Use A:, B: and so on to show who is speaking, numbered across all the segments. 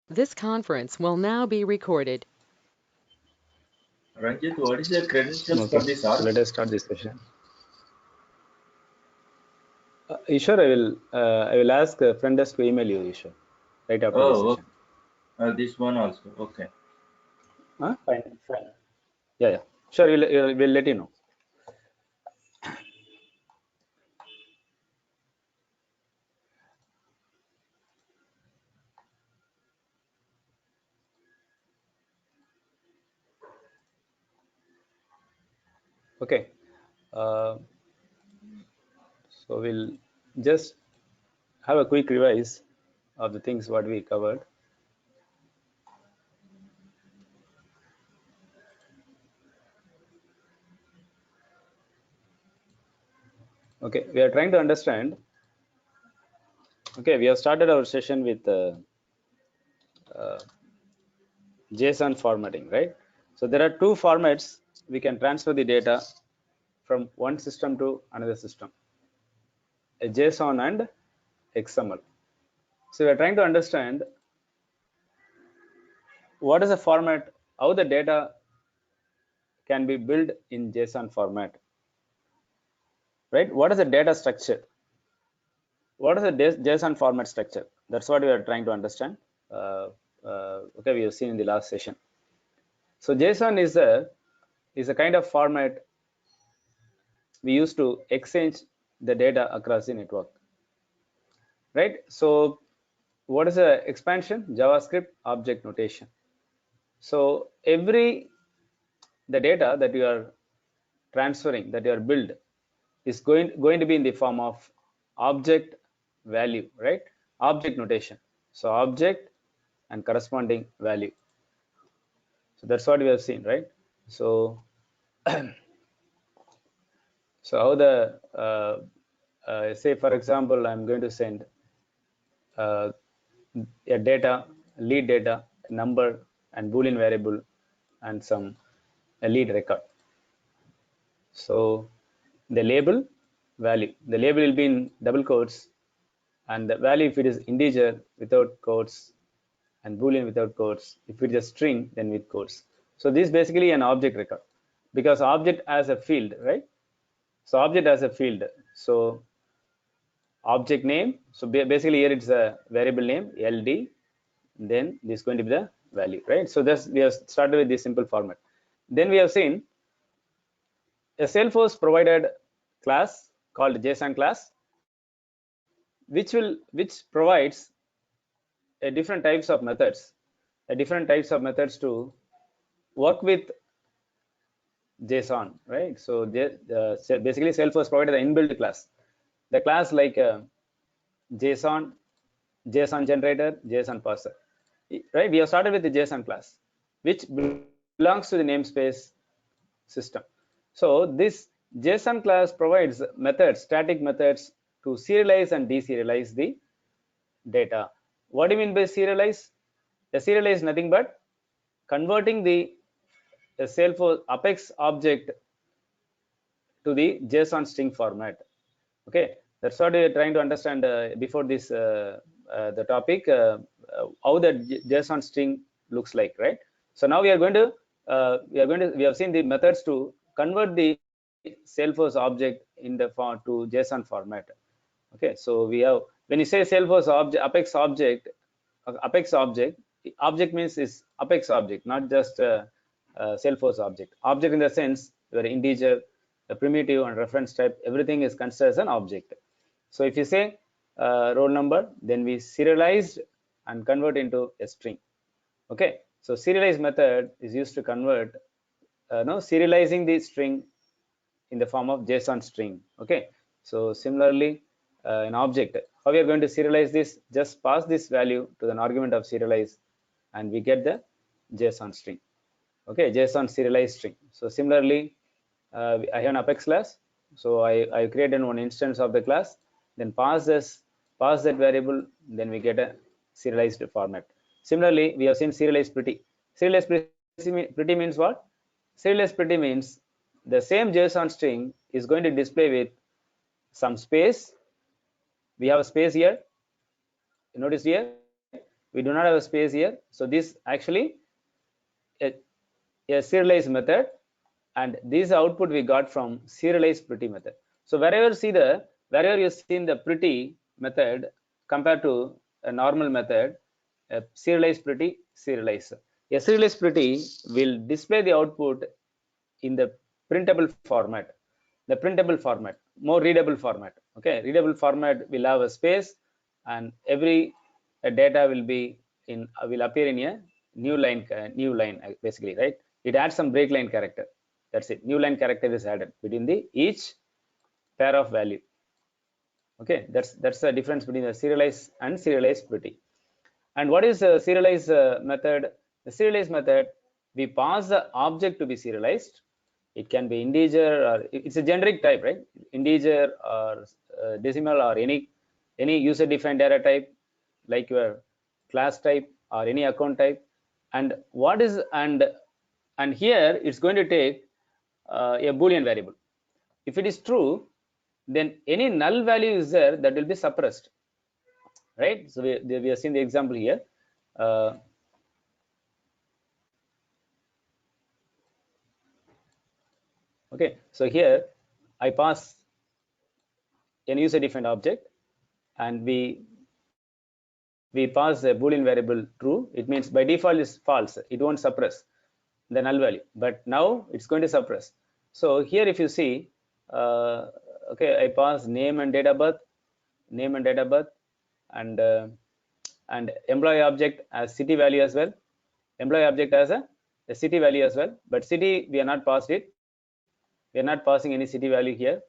A: This conference will now be recorded.
B: Ranjith, what is the credentials
C: Okay,
B: for this
C: so
B: org?
C: let us start this session. Ishwar, I will ask friend desk to email you, Ishwar, right after this
B: Oh,
C: session.
B: this one also. Okay.
C: Huh? Fine, fine. Yeah. Sure, we'll let you know. Okay. Uh, so we'll just have a quick revise of the things what we covered. Okay, we are trying to understand. Okay, we have started our session with JSON formatting, right? So there are two formats we can transfer the data from one system to another system, a JSON and XML. So we are trying to understand what is the format, how the data can be built in JSON format, right? What is the data structure? What is the JSON format structure? That's what we are trying to understand. Okay, we have seen in the last session. So JSON is a kind of format we use to exchange the data across the network, right? So what is the expansion? JavaScript object notation. So the data that you are transferring, that you are build, is going to be in the form of object value, right? Object notation. So object and corresponding value. So that's what we have seen, right? So so how the say for example, I'm going to send uh, a data, lead data, number, and boolean variable, and some a lead record. So the label value, the label will be in double quotes, and the value, if it is integer, without quotes, and boolean without quotes. If it is a string, then with quotes. So this is basically an object record, because object as a field, right? So object as a field. So object name. So basically here it's a variable name ld, then this is going to be the value, right? So that's, we have started with this simple format. Then we have seen a Salesforce provided class called JSON class, which provides a different types of methods, to work with JSON, right? So basically Salesforce provided the inbuilt class, the class like JSON, JSON generator, JSON parser, right? We have started with the JSON class, which belongs to the namespace system. So this JSON class provides methods, static methods, to serialize and deserialize the data. What do you mean by serialize? A serialize is nothing but converting the Salesforce Apex object to the JSON string format. Okay, that's what we are trying to understand before this the topic, how the JSON string looks like, right? So now we are going to we have seen the methods to convert the Salesforce object in the form to JSON format. Okay, so we have, when you say Salesforce object, Apex object, object means is Apex object, not just Salesforce object. Object in the sense where integer, the primitive and reference type, everything is considered as an object. So if you say roll number, then we serialized and convert into a string. Okay, so serialize method is used to convert, no, serializing the string in the form of JSON string. Okay, so similarly, an object, how we are going to serialize this? Just pass this value to an argument of serialize, and we get the JSON string. Okay, JSON serialized string. So similarly, I have an Apex class. So I created one instance of the class, then pass that variable, then we get a serialized format. Similarly, we have seen serialized pretty. Serialized pretty means what? Serialized pretty means the same JSON string is going to display with some space. We have a space here. Notice here we do not have a space here. So this actually a serialized method, and this output we got from serialized pretty method. So wherever you seen the pretty method compared to a normal method, a serialized pretty, serialized. A serialized pretty will display the output in the printable format, more readable format. Okay, readable format will have a space, and every data will appear in a new line basically, right? It adds some break line character. That's it. New line character is added between the each pair of value. Okay, that's the difference between the serialized and serialized pretty. And what is a serialized method? The serialized method, we pass the object to be serialized. It can be integer, or it's a generic type, right? Integer or decimal, or any user defined data type, like your class type or any account type. And what is and here it's going to take a boolean variable. If it is true, then any null value is there, that will be suppressed, right? So we have seen the example here. Okay, so here I pass an user defined object, and we pass a boolean variable true. It means by default is false, it won't suppress the null value, but now it's going to suppress. So here if you see, okay, I pass name and date of birth, and employee object as city value as well, employee object as a city value as well, but city we are not passed it, we are not passing any city value here.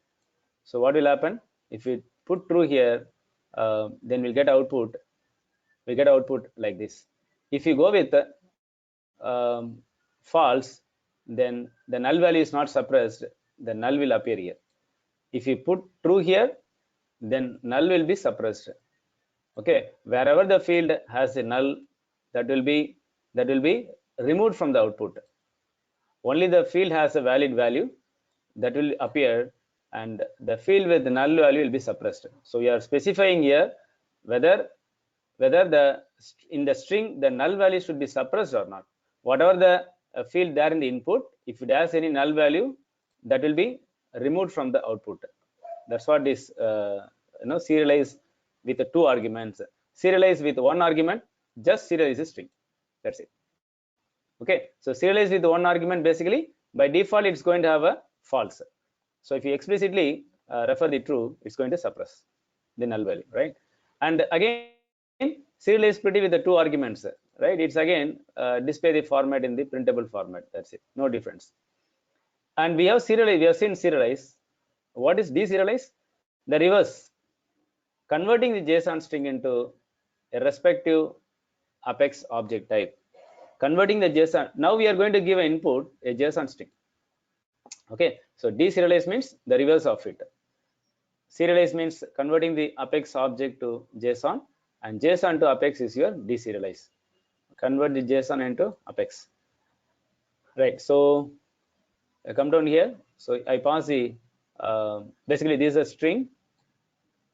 C: So what will happen if we put true here? Then we'll get output. We get output like this. If you go with false, then the null value is not suppressed. The null will appear here. If you put true here, then null will be suppressed. Okay, wherever the field has a null, that will be removed from the output. Only the field has a valid value that will appear, and the field with the null value will be suppressed. So we are specifying here whether in the string the null value should be suppressed or not. Whatever the field there in the input, if it has any null value, that will be removed from the output. That's what is serialized with the 2 arguments. Serialized with 1 argument, just serialize a string. That's it. Okay, so serialized with 1 argument, basically by default it's going to have a false. So if you explicitly refer the true, it's going to suppress the null value, right? And again, serialized pretty with the 2 arguments, right? It's again display the format in the printable format. That's it, no difference. And we have serialized, we have seen serialize. What is deserialize? The reverse, converting the JSON string into a respective Apex object type. Converting the JSON, now we are going to give an input, a JSON string. Okay, so deserialize means the reverse of it. Serialize means converting the Apex object to JSON, and JSON to Apex is your deserialize. Convert the JSON into Apex. Right, so I come down here. So I pass the basically this is a string.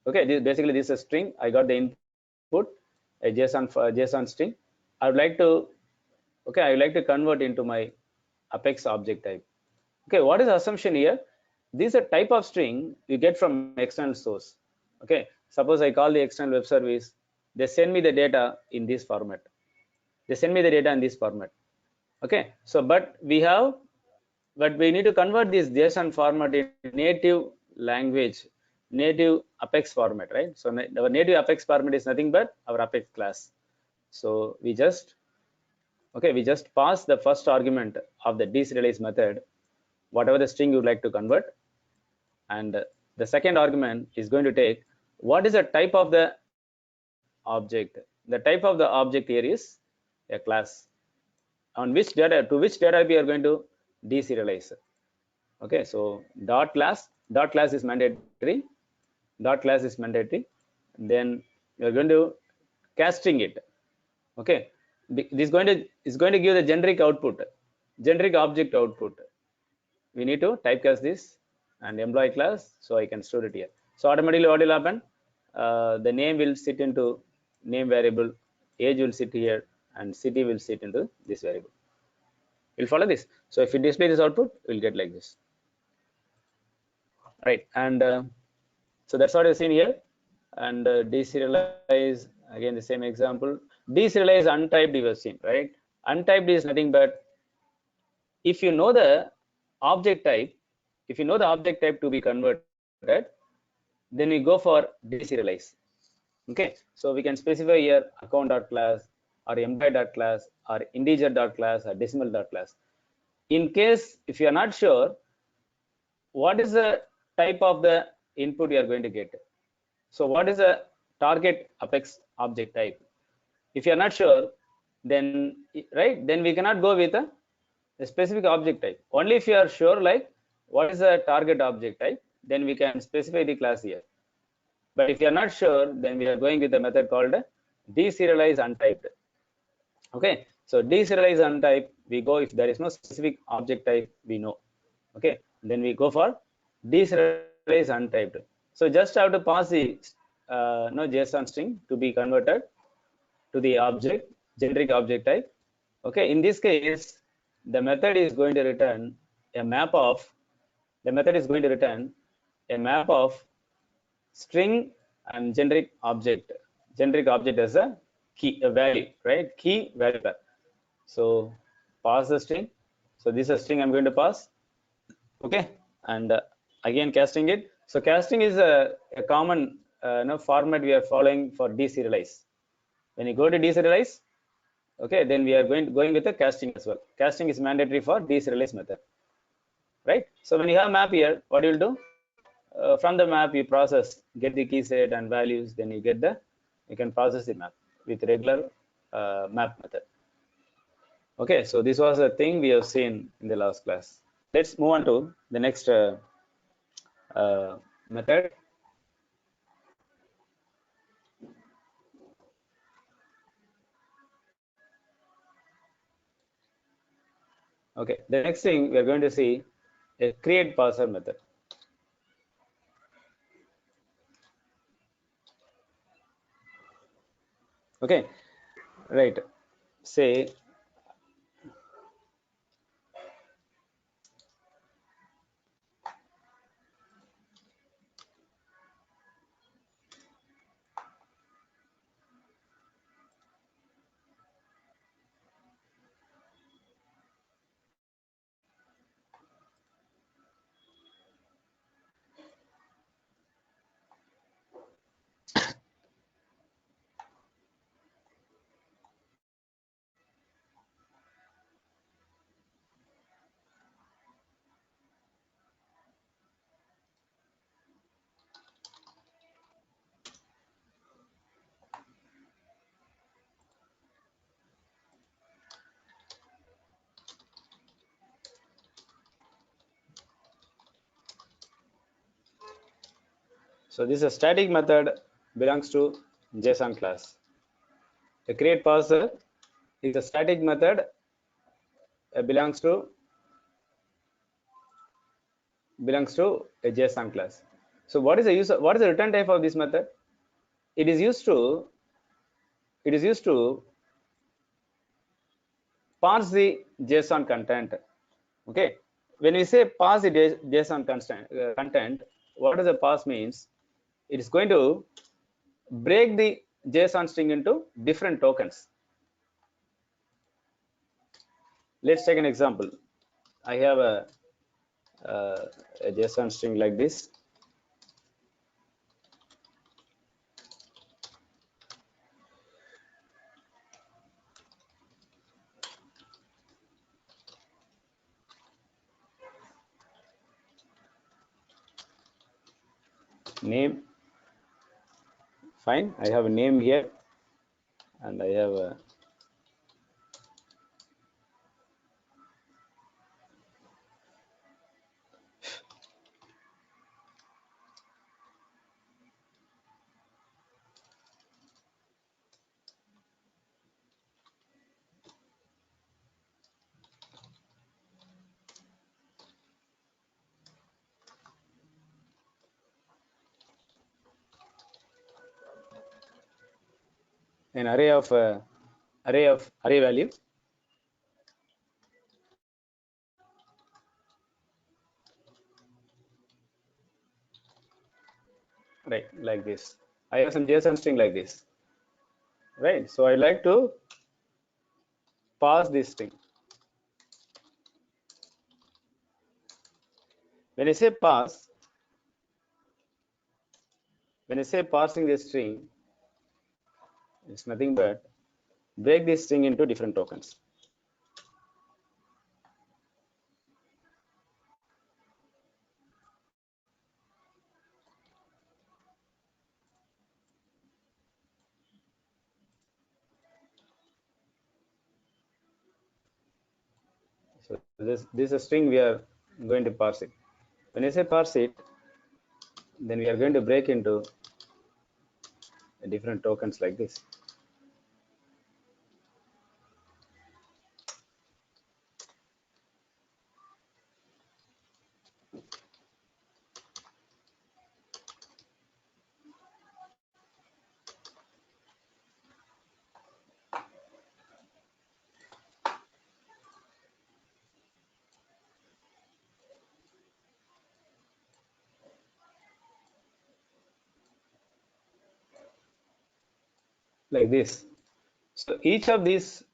C: Okay, this is a string. I got the input, a JSON string. I would like to convert into my Apex object type. Okay, what is the assumption here? This is a type of string you get from external source. Okay, suppose I call the external web service. They send me the data in this format. Okay, so but we need to convert this JSON format in native language, native Apex format, right? So our native Apex format is nothing but our Apex class. So we just pass the first argument of the deserialize method, whatever the string you would like to convert, and the second argument is going to take what is the type of the object. The type of the object here is a class. On which data, to which data we are going to deserialize. Okay, so dot class is mandatory. Then you are going to casting it. Okay, this is going to give the generic object output. We need to typecast this and employee class, so I can store it here. So automatically what will happen? The name will sit into name variable age will sit here, and city will sit into this variable. You'll follow this. So if we display this output, we'll get like this, right? And so that's what you've seen here. And deserialize, again the same example. Deserialize untyped you have seen, right? Untyped is nothing but if you know the object type, if you know the object type to be converted, then we go for deserialize. Okay, so we can specify here account.class or employee.class or integer.class or decimal.class. In case if you are not sure what is the type of the input you are going to get, so what is the target apex object type? If you are not sure, then right, then we cannot go with a specific object type. Only if you are sure, like what is the target object type, then we can specify the class here. But if you are not sure, then we are going with a method called deserialize untyped. Okay, so deserialize untyped, we go if there is no specific object type we know. Okay, then we go for deserialize untyped. So just have to pass the no JSON string to be converted to the object generic object type. Okay, in this case, the method is going to return a map of string and generic object as a key, a value, right? Key value pair. So pass the string. So this is a string I'm going to pass. Okay, and again casting it. So casting is a common format we are following for deserialize. When you go to deserialize, okay, then we are going with the casting as well. Casting is mandatory for deserialize method, right? So when you have map here, what you'll do? From the map you process, get the key set and values, then you can process the map with regular map method. Okay, so this was a thing we have seen in the last class. Let's move on to the next method. Okay, the next thing we are going to see a create parser method. Okay, right, say so this is a static method belongs to JSON class. The create parser is a static method belongs to a JSON class. So what is the return type of this method? It is used to parse the JSON content. Okay, when we say parse the JSON content, what does the parse means? It is going to break the JSON string into different tokens. Let's take an example. I have a JSON string like this. Name, fine. I have a name here, and I have a an array of array value. Right, like this. I have some JSON string like this. Right, so I like to pass this string. When I say pass, when I say parsing this string, it's nothing but break this string into different tokens. So this is a string, we are going to parse it. When I say parse it, then we are going to break into different tokens like this. Like this. So each of these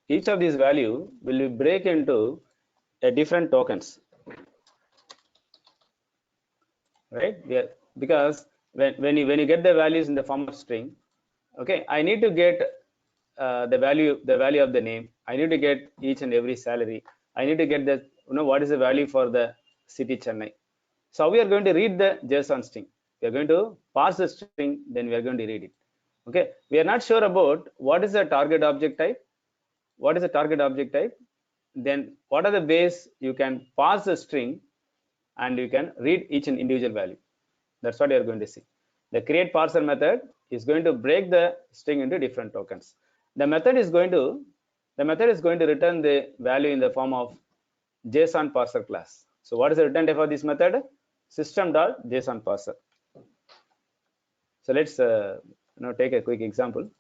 C: value will be break into a different tokens, right? Because when you get the values in the form of string, okay, I need to get the value of the name. I need to get each and every salary. I need to get the what is the value for the city Chennai. So we are going to read the JSON string. We are going to parse the string, then we are going to read it. Okay, we are not sure about what is the target object type. What is the target object type? Then what are the ways you can parse the string and you can read each and individual value? That's what you are going to see. The create parser method is going to break the string into different tokens. The method is going to return the value in the form of JSON parser class. So what is the return type of this method? System.json parser. So let's take a quick example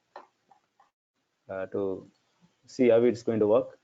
C: to see how it's going to work.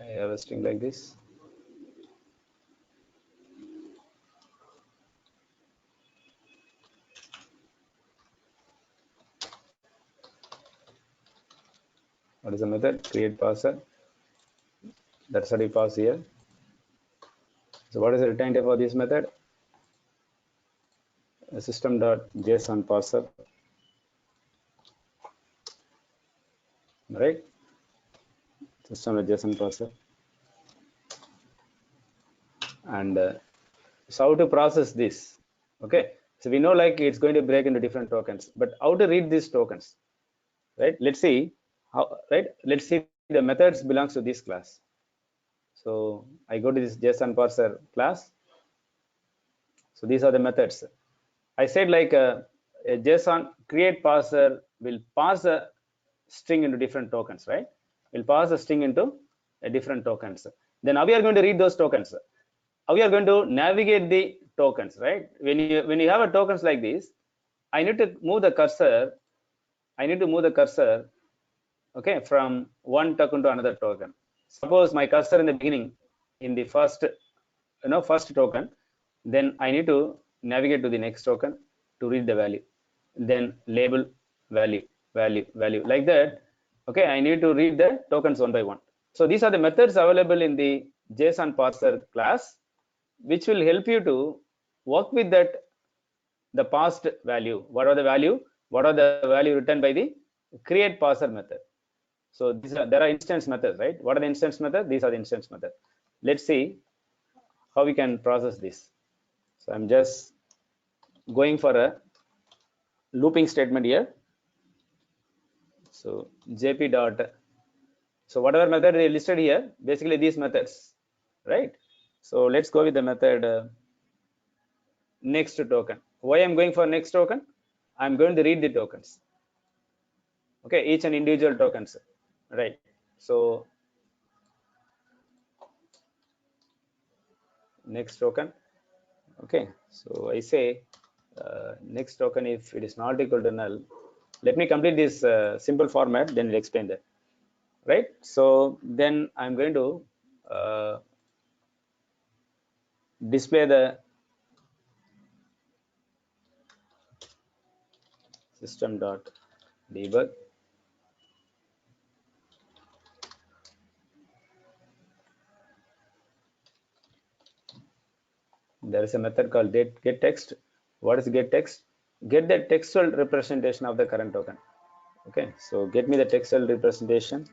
C: I have a string like this. What is the method? Create parser. That's what we pass here. So what is the return type for this method? System.json parser. Right? System.json parser. And so how to process this? Okay. So we know like it's going to break into different tokens, but how to read these tokens? Right? Let's see how. Right? Let's see the methods belongs to this class. So I go to this JSON parser class. So these are the methods. I said like a JSON create parser will pass a string into different tokens, right? Will pass a string into a different tokens. Then how we are going to read those tokens? How we are going to navigate the tokens, right? When you have a tokens like this, I need to move the cursor. Okay, from one token to another token. Suppose my cursor in the beginning, in the first token, then I need to navigate to the next token to read the value, then label value like that. Okay, I need to read the tokens one by one. So these are the methods available in the JSON parser class. which will help you to work with that the past value. What are the value? What are the value returned by the create parser method? So there are instance methods, right? What are the instance methods? These are the instance methods. Let's see how we can process this. So I'm just going for a looping statement here. So jp dot, so whatever method they listed here, basically these methods, right? So let's go with the method next token. Why I'm going for next token? I'm going to read the tokens. Okay, each and individual tokens, right? So next token. Okay, so I say next token, if it is not equal to null, let me complete this simple format, then we'll explain that, right? So then I'm going to display the system dot debug. There is a method called get text. What is get text? Get the textual representation of the current token. Okay, so get me the textual representation.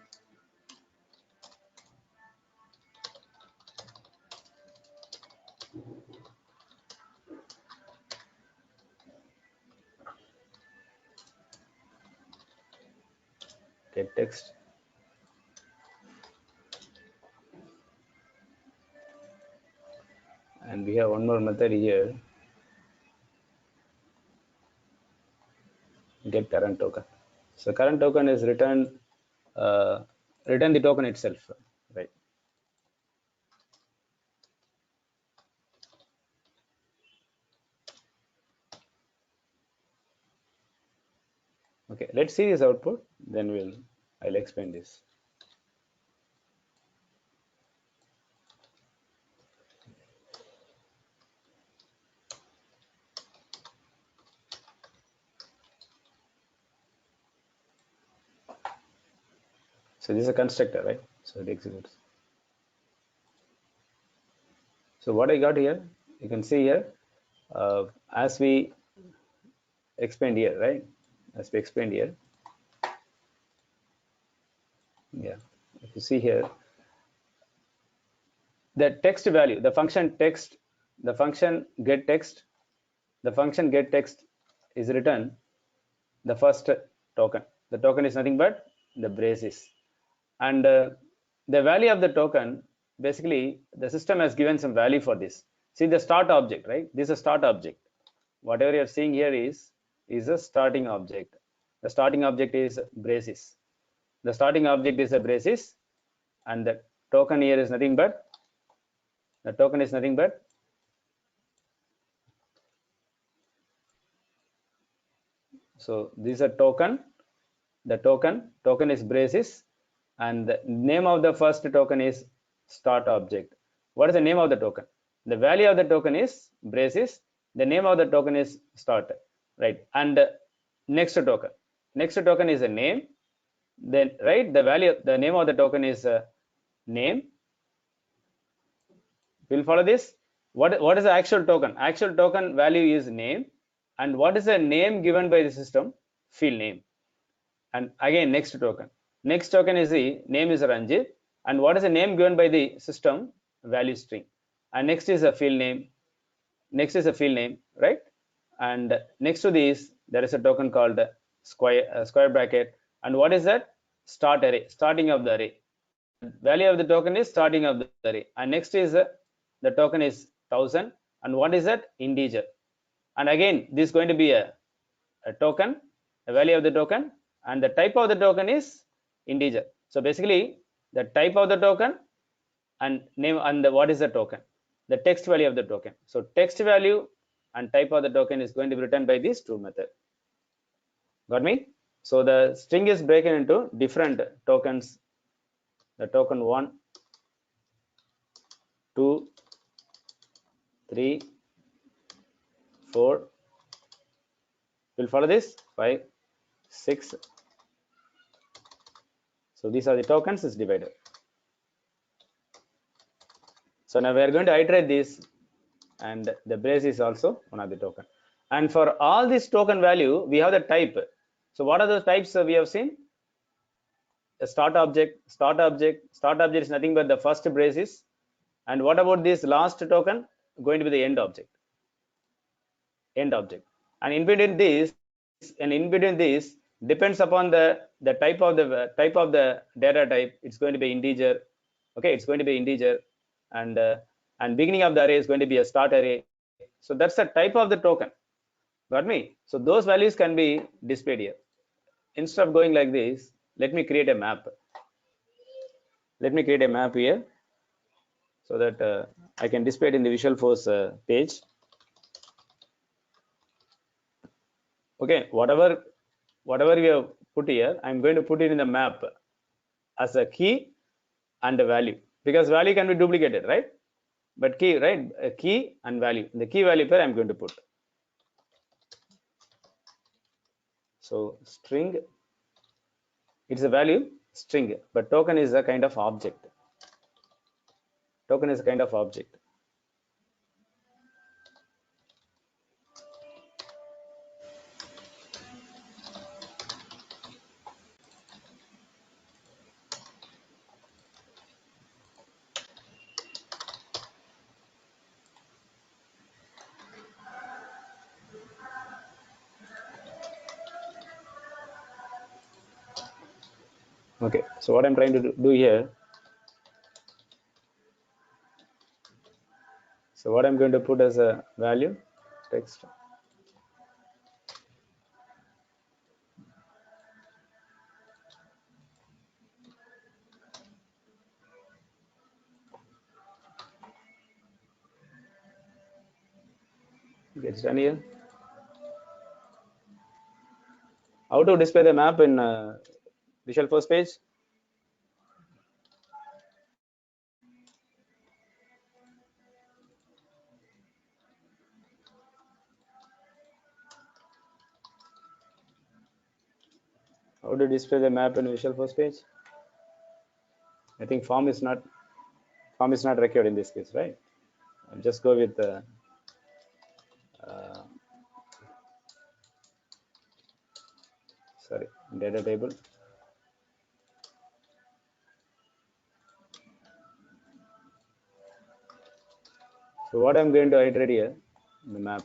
C: Get text. And we have one more method here, get current token. So current token is return the token itself, right? Okay, let's see this output, then I'll explain this. So this is a constructor, right? So it executes. So what I got here, you can see here, as we explained here, right? As we explained here, yeah. If you see here, the text value, the function text, the function get text, the function get text is returned the first token. The token is nothing but the braces, and the value of the token, basically the system has given some value for this. See the start object, right? This is a start object. Whatever you're seeing here is a starting object. The starting object is braces. The starting object is a braces, and the token here is nothing but so this is a token. The token is braces, and the name of the first token is start object. What is the name of the token? The value of the token is braces. The name of the token is start, right? And next token is a name. Then right, the name of the token is name. We'll follow this. What is the actual token? Actual token value is name, and what is the name given by the system? Field name. And again next token is the name is Ranjith, and what is the name given by the system? Value string. And next is a field name, right? And next to this there is a token called square bracket, and what is that? Start array, starting of the array. Value of the token is starting of the array. And next is the token is 1000, and what is that? Integer. And again this is going to be a token, the value of the token, and the type of the token is integer. So basically the type of the token and name, and what is the token? The text value of the token. So text value and type of the token is going to be written by these two methods. Got me? So the string is broken into different tokens. The token 1, 2, 3, 4. We'll follow this. 5, 6. So these are the tokens is divided. So now we are going to iterate this and the brace is also one of the token. And for all this token value, we have the type. So what are the types we have seen? A start object, start object. Start object is nothing but the first braces. And what about this last token? Going to be the end object. End object. And in between this, depends upon the type of the data type. It's going to be integer. Okay, it's going to be integer, and beginning of the array is going to be a start array. So that's the type of the token. Got me? So those values can be displayed here. Instead of going like this, let me create a map. Let me create a map here so that I can display it in the Visualforce page. Okay, whatever we have put here, I'm going to put it in the map as a key and a value, because value can be duplicated, right? But key, right? A key and value. In the key value pair, I'm going to put. So string, it's a value string, but token is a kind of object. Token is a kind of object. Okay, so what I'm trying to do here, so what I'm going to put as a value text. Gets done here. How to display the map in Visualforce page? How to display the map in Visualforce page? I think form is not required in this case, right? I'll just go with the data table. So what I'm going to iterate here, the map.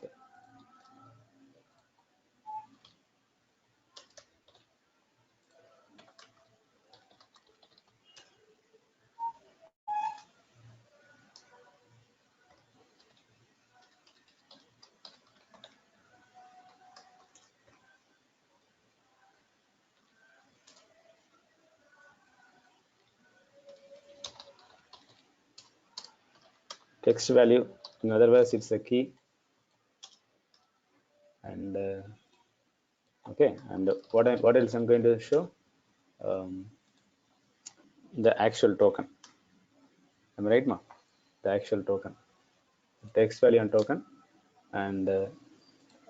C: Text value, in other words, it's a key. And okay, and what else I'm going to show? The actual token. Am I right, ma? The actual token, text value and token. And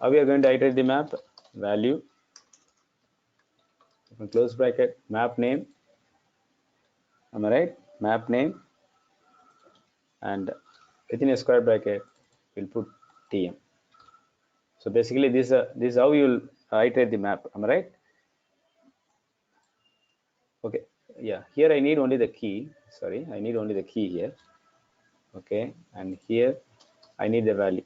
C: how we are going to iterate the map? Value, open close bracket, map name. Am I right? Map name, and within a square bracket, we'll put TM. So basically, this is how you will iterate the map. Am I right? Okay. Yeah. Here I need only the key. Sorry, I need only the key here. Okay, and here I need the value.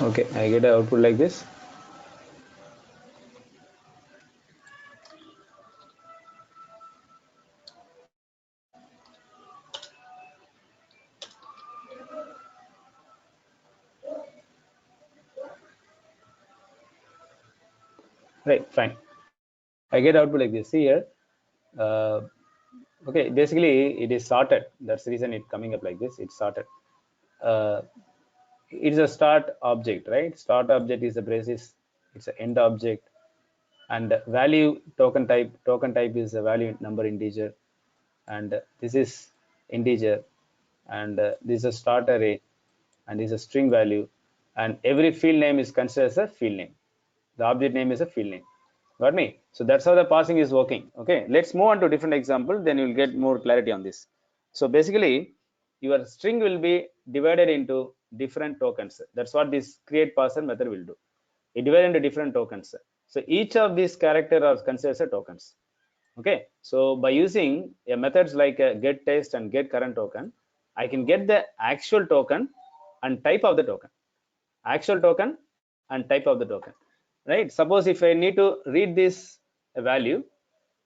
C: Okay, I get an output like this. Right, fine. I get output like this. See here. Okay, basically it is sorted. That's the reason it's coming up like this. It's sorted. Uh, it's a start object, right? Start object is the basis. It's an end object, and value token type. Token type is a value number integer, and this is integer, and this is a start array, and this is a string value, and every field name is considered as a field name. The object name is a field name. Got me? So that's how the parsing is working. Okay, let's move on to different example, then you'll get more clarity on this. So basically, your string will be divided into different tokens. That's what this create parser method will do. It divided into different tokens. So each of these characters are considered as tokens. Okay, so by using methods like get text and get current token, I can get the actual token and type of the token. Actual token and type of the token, right? Suppose if I need to read this value,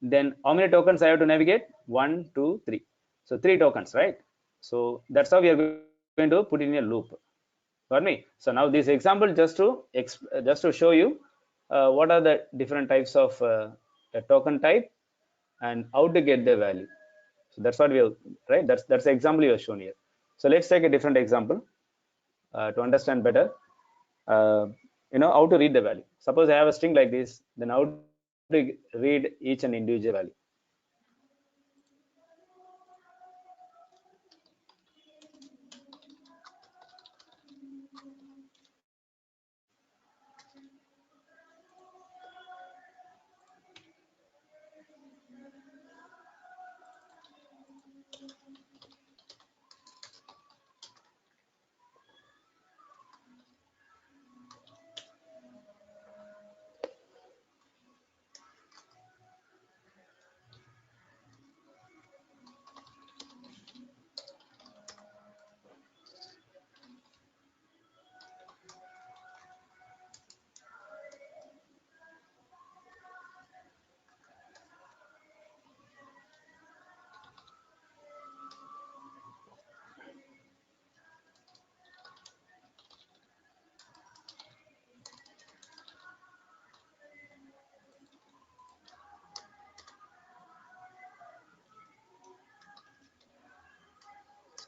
C: then how many tokens I have to navigate? 1, 2, 3. So 3 tokens, right? So that's how we are going to put in a loop. Got me? So now this example just to show you what are the different types of a token type and how to get the value. So that's what we have, right? That's the example you have shown here. So let's take a different example to understand better. uh, how to read the value. Suppose I have a string like this, then how to read each and individual value.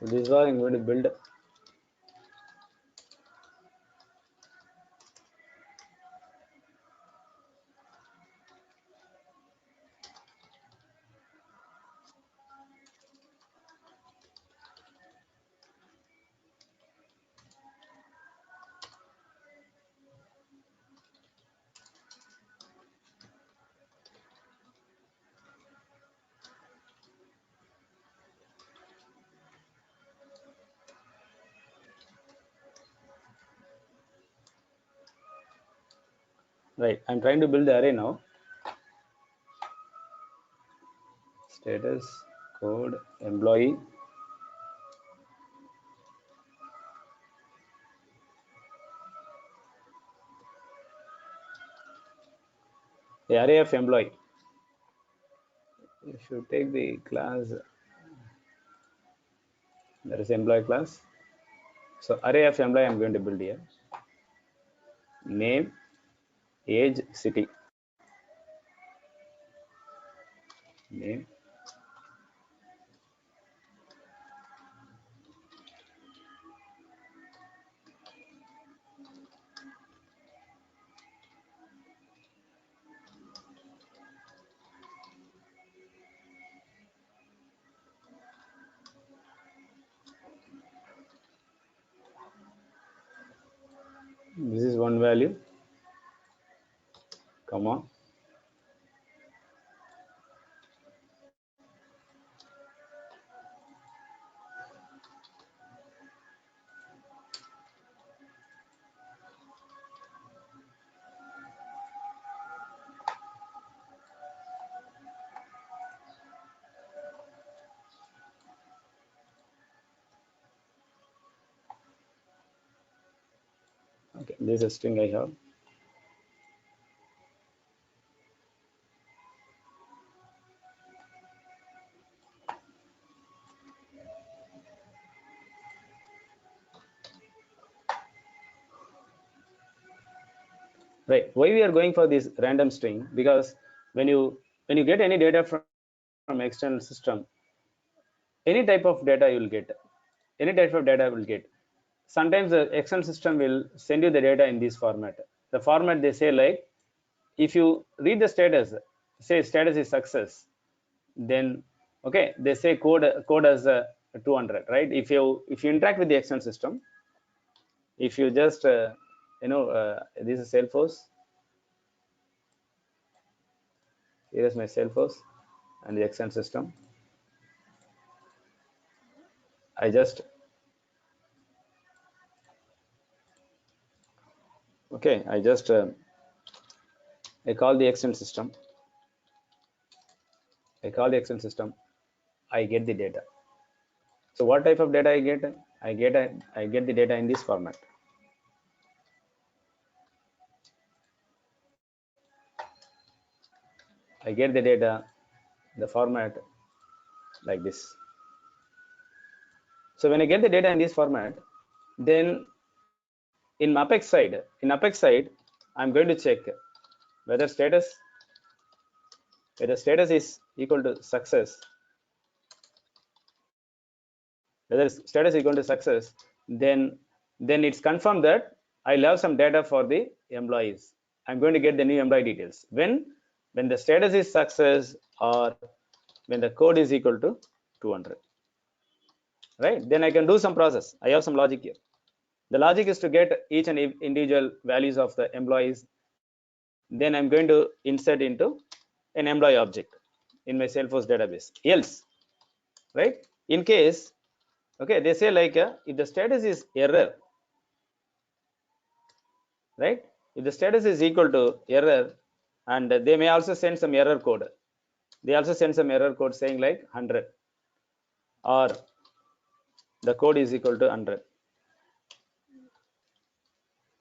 C: So this is what I'm going to build. Right, I'm trying to build the array now. Status code employee. The array of employee. You should take the class. There is employee class. So array of employee I'm going to build here. Name, age, city. Name. This is one value, comma. Okay, this is a string I have. Right, why we are going for this random string? Because when you get any data from external system, any type of data you will get, any type of data will get. Sometimes the external system will send you the data in this format. The format they say, like, if you read the status, say status is success, then okay, they say code as 200, right? If you interact with the external system, if you just this is Salesforce, here is my Salesforce and the external system. I just okay, I call the external system. I call the external system. I get the data. So what type of data I get? I get the data in this format. I get the data, the format like this. So when I get the data in this format, then in Apex side, I'm going to check whether status is equal to success. Whether status is equal to success, then it's confirmed that I'll have some data for the employees. I'm going to get the new employee details when the status is success or when the code is equal to 200, right? Then I can do some process. I have some logic here. The logic is to get each and individual values of the employees. Then I'm going to insert into an employee object in my Salesforce database. Else, right? In case, okay, they say like if the status is error, right? If the status is equal to error, and they may also send some error code. They also send some error code saying like 100 or the code is equal to 100.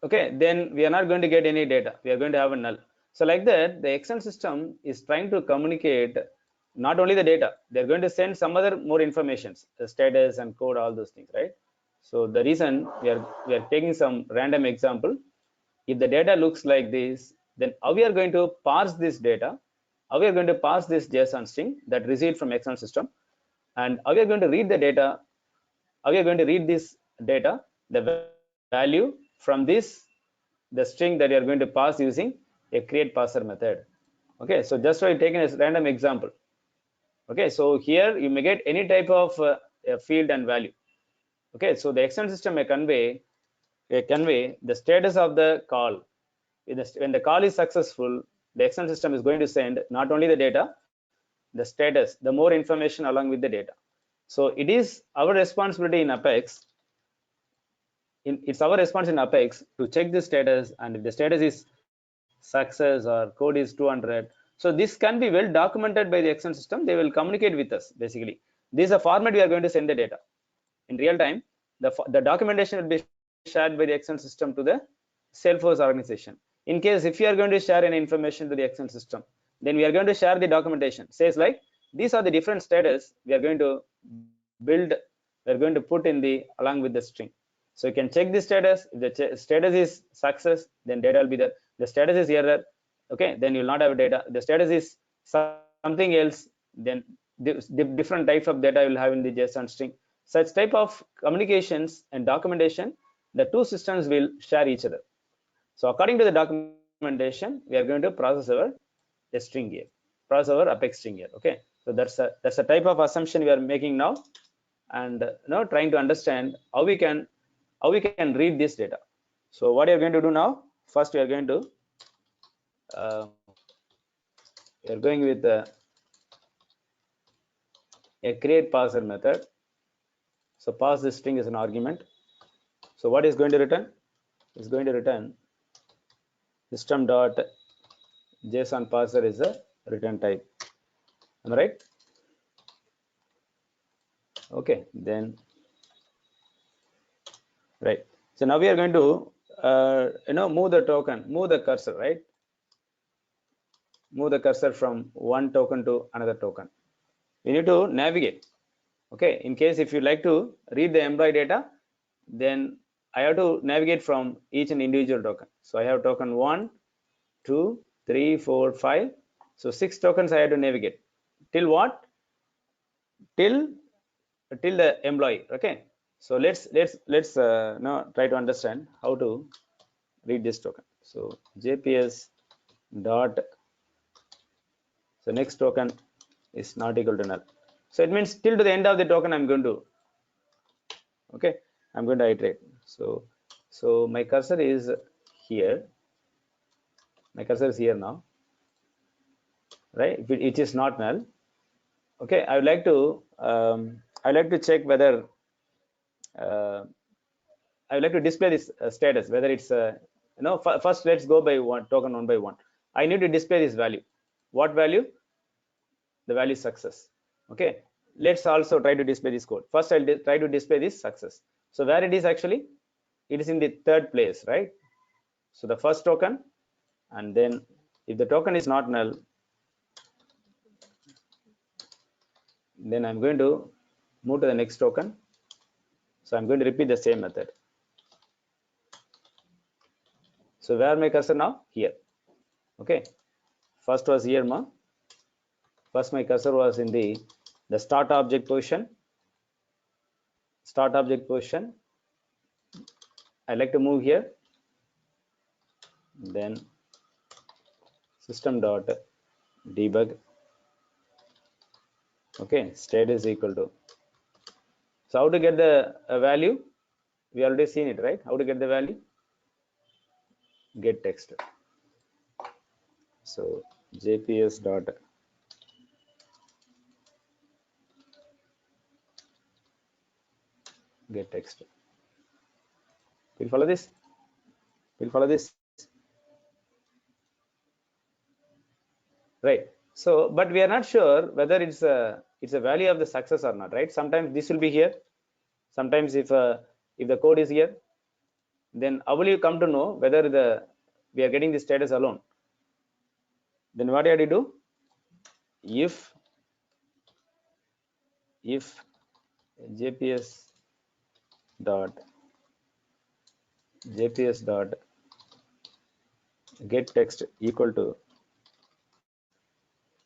C: Okay, then we are not going to get any data. We are going to have a null. So like that, the external system is trying to communicate not only the data, they're going to send some other more informations, the status and code, all those things, right? So the reason we are taking some random example. If the data looks like this, then how we are going to parse this data, how we are going to parse this JSON string that received from external system, and how we are going to read the data, how we are going to read this data, the value from this, the string that you are going to pass using a create parser method. Okay, so just for taking a random example. Okay, so here you may get any type of field and value. Okay, so the external system may convey the status of the call. When the call is successful, the external system is going to send not only the data, the status, the more information along with the data. So it is our responsibility in Apex. It's our response in Apex to check the status, and if the status is success or code is 200, so this can be well documented by the external system. They will communicate with us. Basically, this is a format we are going to send the data in real time. The documentation will be shared by the external system to the Salesforce organization. In case if you are going to share any information to the external system, then we are going to share the documentation. Says like these are the different status we are going to build. We are going to put in the along with the string. So you can check the status. If the status is success, then data will be there. The status is error, okay, then you will not have data. The status is something else, then the different types of data you will have in the JSON string. Such type of communications and documentation, the two systems will share each other. So according to the documentation, we are going to process our string here, process our Apex string here. Okay, so that's a type of assumption we are making now, and now trying to understand how we can read this data. So what you are going to do now? First, we are going to we are going with a create parser method. So pass this string as an argument. So what is going to return? It's going to return system dot JSON parser is a return type. Am I right? Okay, then right. So now we are going to move the token, move the cursor, right? Move the cursor from one token to another token. We need to navigate. Okay, in case if you like to read the employee data, then I have to navigate from each and individual token. So I have token 1, 2, 3, 4, 5. So 6 tokens I had to navigate. Till what? Till the employee. Okay. So let's now try to understand how to read this token. So JPS dot, so next token is not equal to null. So it means till to the end of the token I'm going to, okay, I'm going to iterate. So my cursor is here. My cursor is here now, right? If it is not null, okay, I would like to check whether I would like to display this status, whether it's first let's go by one by one. I need to display this value. What value? The value success. Okay, let's also try to display this code. First I'll try to display this success. So where it is actually, it is in the third place, right? So the first token, and then if the token is not null, then I'm going to move to the next token. So I'm going to repeat the same method. So where my cursor now? Here. Okay, first was here ma. First my cursor was in the start object position. Start object position. I like to move here. Then system dot debug. Okay, state is equal to. So how to get the value? We already seen it, right? How to get the value? Get text. So JPS dot get text. Will follow this? Will follow this? Right. So, but we are not sure whether it's a value of the success or not, right? Sometimes this will be here. Sometimes if the code is here, then how will you come to know whether we are getting the status alone? Then what do you have to do? If JPS dot get text equal to,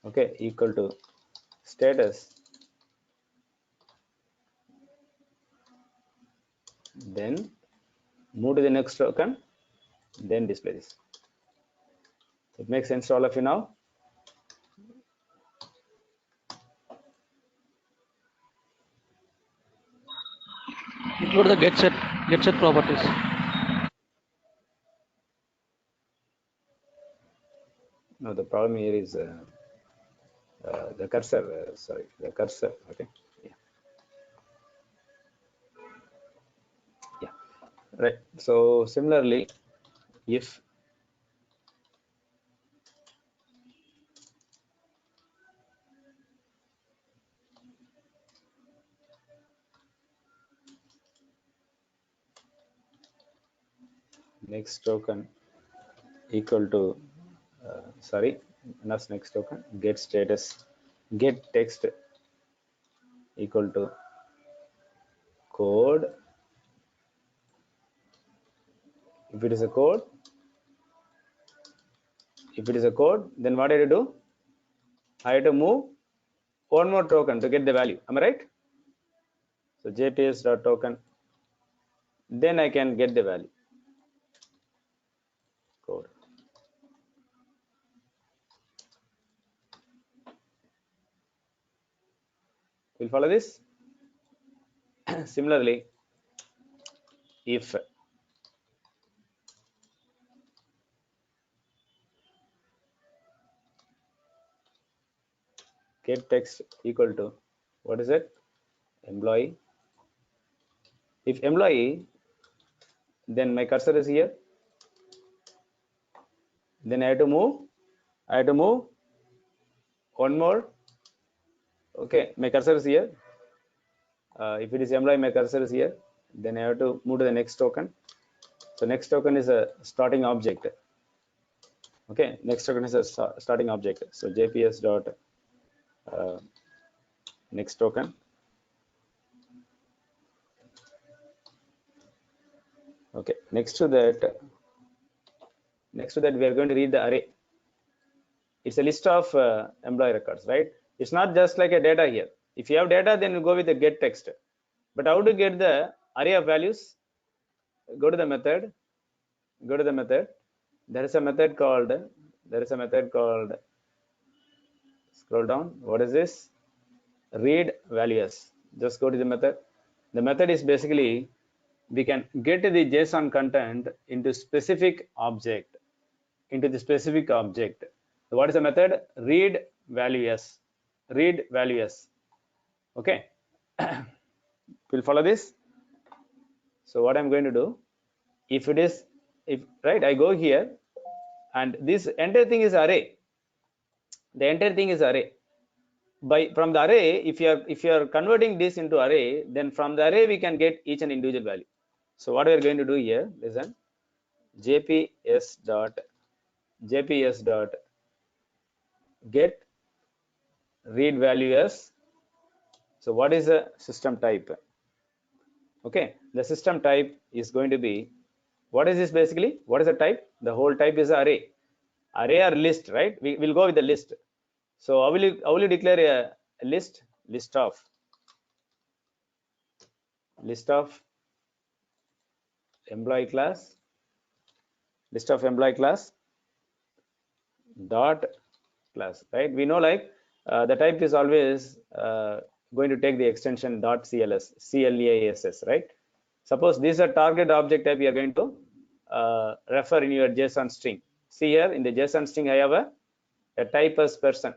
C: okay, equal to status, then move to the next token, then display this. It makes sense to all of you now?
D: Include the get set properties.
C: No, the problem here is the cursor. Sorry, the cursor. Okay. Yeah. Yeah. Right. So similarly, if next token equal to sorry, not next token, get status, get text equal to code. If it is a code, then what do you do? I have to move one more token to get the value. Am I right? So JPS dot token, then I can get the value. Code. Will follow this? Similarly, if get text equal to, what is it? Employee. If employee, then my cursor is here. Then I have to move one more. Okay, my cursor is here. If it is employee, my cursor is here. Then I have to move to the next token. So next token is a starting object. Okay, next token is a starting object. So JPS dot next token. Okay, next to that we are going to read the array. It's a list of employee records, right? It's not just like a data here. If you have data, then you go with the get text. But how to get the array of values? Go to the method. Go to the method. There is a method called. Scroll down. What is this? Read values. Just go to the method. The method is basically we can get the JSON content into specific object. So what is the method? Read values. Okay. We'll follow this. So what I'm going to do, if I go here, and this entire thing is array. The entire thing is array. From the array, if you are converting this into array, then from the array we can get each and individual value. So what we are going to do here, listen, jps dot get read values. So what is the system type? Okay, the system type is going to be, what is this basically? What is the type? The whole type is array or list, right? We will go with the list. So how will you declare a list? List of employee class, dot class, right? We know like the type is always going to take the extension .class, right? Suppose this is a target object type you are going to refer in your JSON string. See here in the JSON string I have a type as person.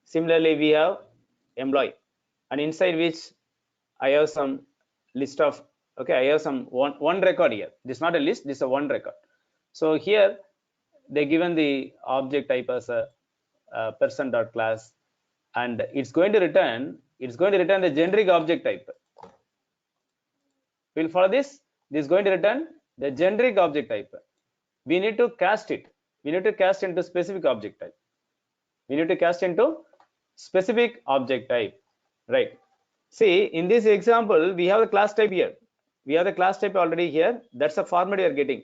C: Similarly we have employee, and inside which I have some list of, okay, I have some one record here. This is not a list, this is a one record. So here they given the object type as a person.class, and it's going to return the generic object type. We'll follow this. This is going to return the generic object type. We need to cast it. We need to cast into specific object type. Right? See, in this example, we have the class type here. We have the class type already here. That's the format we are getting.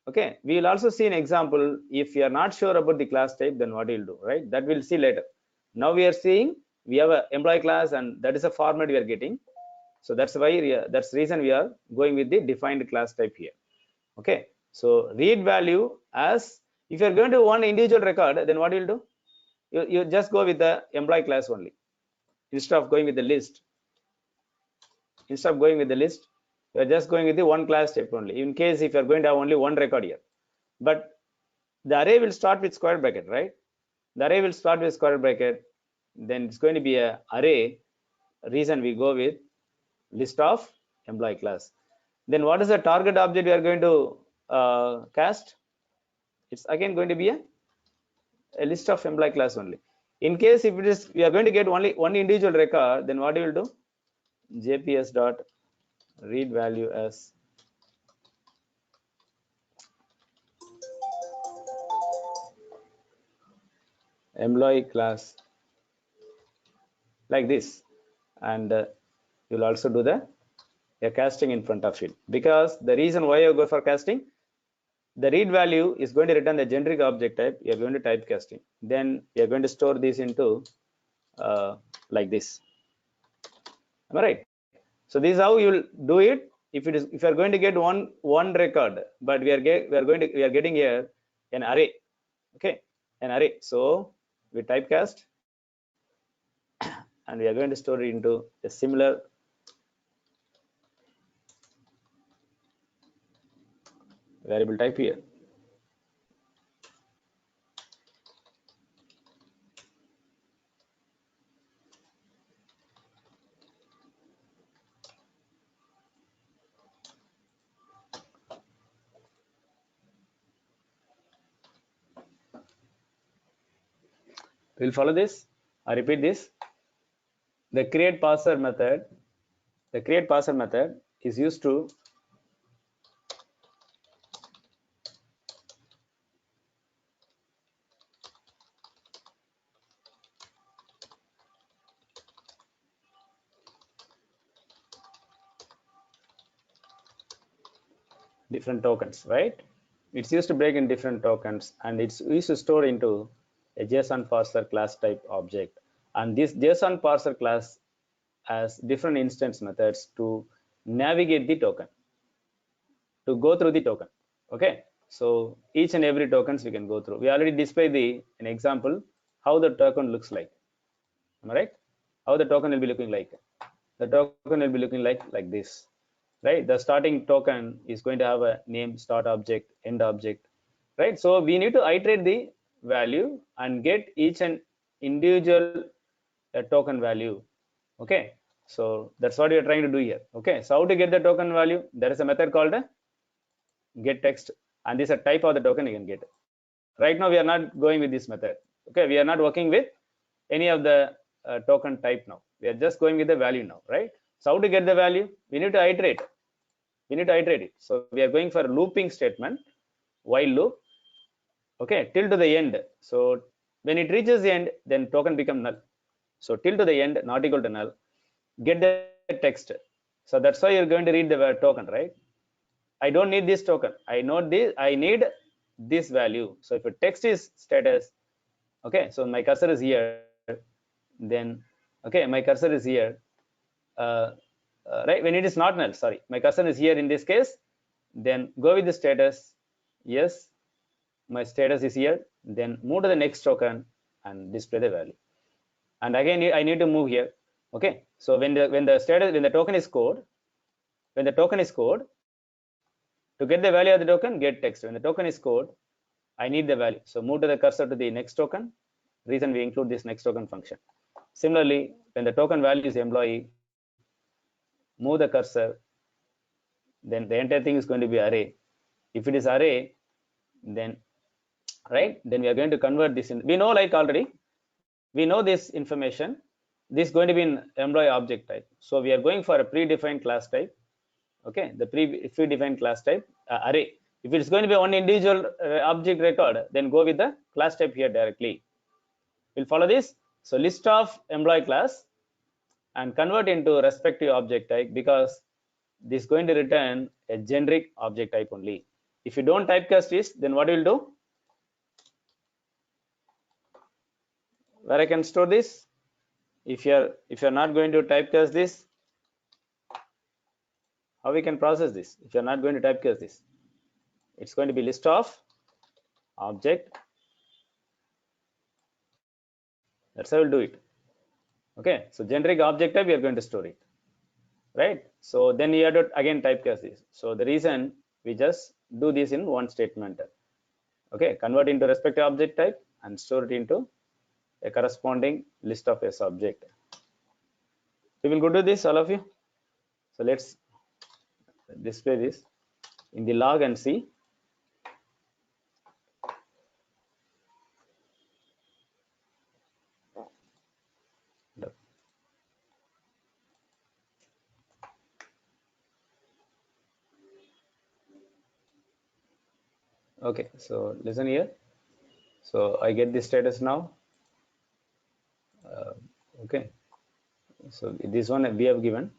C: Okay, we will also see an example. If you are not sure about the class type, then what you'll do, right? That we'll see later. Now we are seeing we have an employee class, and that is a format we are getting. So that's why that's the reason we are going with the defined class type here. Okay, so read value as, if you are going to one individual record, then what you'll do? You just go with the employee class only, instead of going with the list. You are just going with the one class type only. In case if you are going to have only one record here, but the array will start with square bracket, right? The array will start with square bracket. Then it's going to be a array. Reason we go with list of employee class. Then what is the target object we are going to cast? It's again going to be a list of employee class only. In case if it is we are going to get only one individual record, then what you will do? JPS dot read value as employee class, like this, and you'll also do the casting in front of it, because the reason why you go for casting, the read value is going to return the generic object type. You are going to type casting, then you are going to store this into like this. Am I right? So this is how you will do it. If you are going to get one record, but we are getting here an array. Okay, an array. So we typecast, and we are going to store it into a similar variable type here. We'll follow this. I repeat this. The create parser method is used to different tokens, right? It's used to break in different tokens, and it's used to store into a JSON parser class type object, and this JSON parser class has different instance methods to navigate the token, to go through the token. Okay, so each and every tokens we can go through. We already displayed an example how the token looks like. Am I right? How the token will be looking like? The token will be looking like this, right? The starting token is going to have a name, start object, end object, right? So we need to iterate the value and get each and individual token value. Okay, so that's what we are trying to do here. Okay, so how to get the token value? There is a method called get text, and this is a type of the token you can get. Right now we are not going with this method. Okay, we are not working with any of the token type now. We are just going with the value now, right? So how to get the value? We need to iterate. We need to iterate it. So we are going for a looping statement, while loop. Okay, till to the end. So when it reaches the end, then token become null. So till to the end, not equal to null. Get the text. So that's why you're going to read the token, right? I don't need this token. I need this value. So if a text is status, okay, so my cursor is here, then okay, my cursor is here, right? When it is not null, sorry, my cursor is here in this case, then go with the status. Yes, my status is here, then move to the next token and display the value. And again, I need to move here. Okay, so when the token is code, to get the value of the token, get text. When the token is code, I need the value. So move to the cursor to the next token. Reason we include this next token function. Similarly, when the token value is employee, move the cursor, then the entire thing is going to be array. If it is array, then right, then we are going to convert this in. We know like already, we know this information. This is going to be in employee object type. So we are going for a predefined class type. Okay, the predefined class type array. If it's going to be one individual object record, then go with the class type here directly. We'll follow this. So list of employee class and convert into respective object type, because this is going to return a generic object type only. If you don't typecast this, then what will do? Where I can store this? If you're not going to typecast this, how we can process this? If you're not going to typecast this, it's going to be list of object. That's how we'll do it. Okay, so generic object type we are going to store it, right? So then you have to again typecast this. So the reason we just do this in one statement. Okay, convert into respective object type and store it into a corresponding list of S object. We will go to this, all of you. So let's display this in the log and see. Okay, so listen here. So I get the status now. Okay, so this one we have given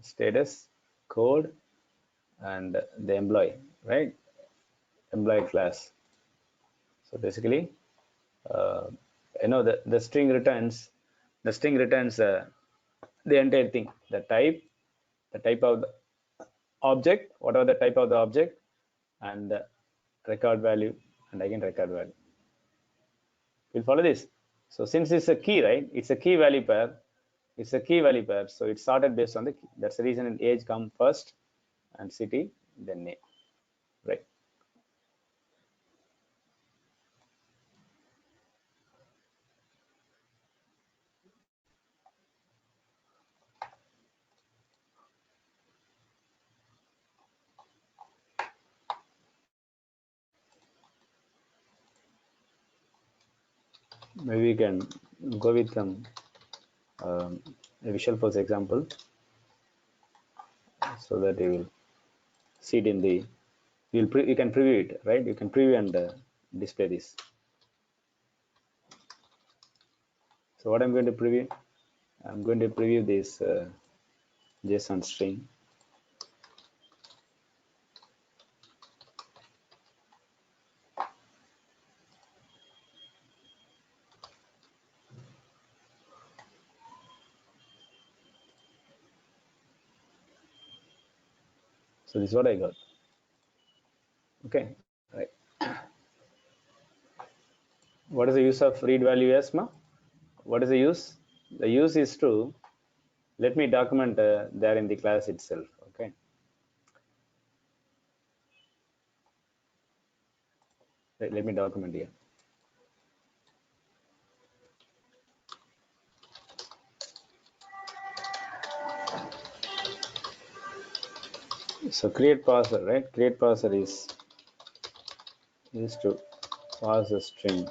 C: status, code, and the employee, right? Employee class. So basically, the string returns the entire thing, the type of the object, whatever the type of the object, and the record value, and again record value. We'll follow this. So since it's a key, right? It's a key value pair. It's a key value pair. So it's sorted based on the key. That's the reason in age come first and city, then name, right? Maybe we can go with some a Visual Force example, so that you will see it in the. You can preview it, right? You can preview and display this. So what I'm going to preview? I'm going to preview this JSON string. So this is what I got. Okay, right. What is the use of read value as, ma? What is the use? The use is to let me document there in the class itself. Okay. Right, let me document here. So create parser, right? Create parser is to parse a string.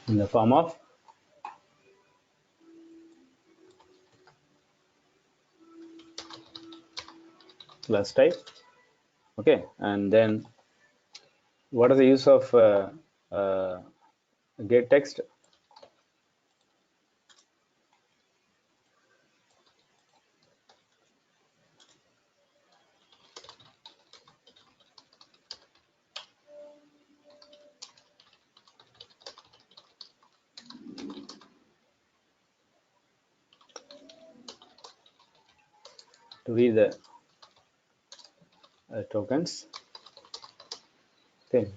C: In the form of class type. Okay, and then what is the use of get text? To read the tokens. Okay.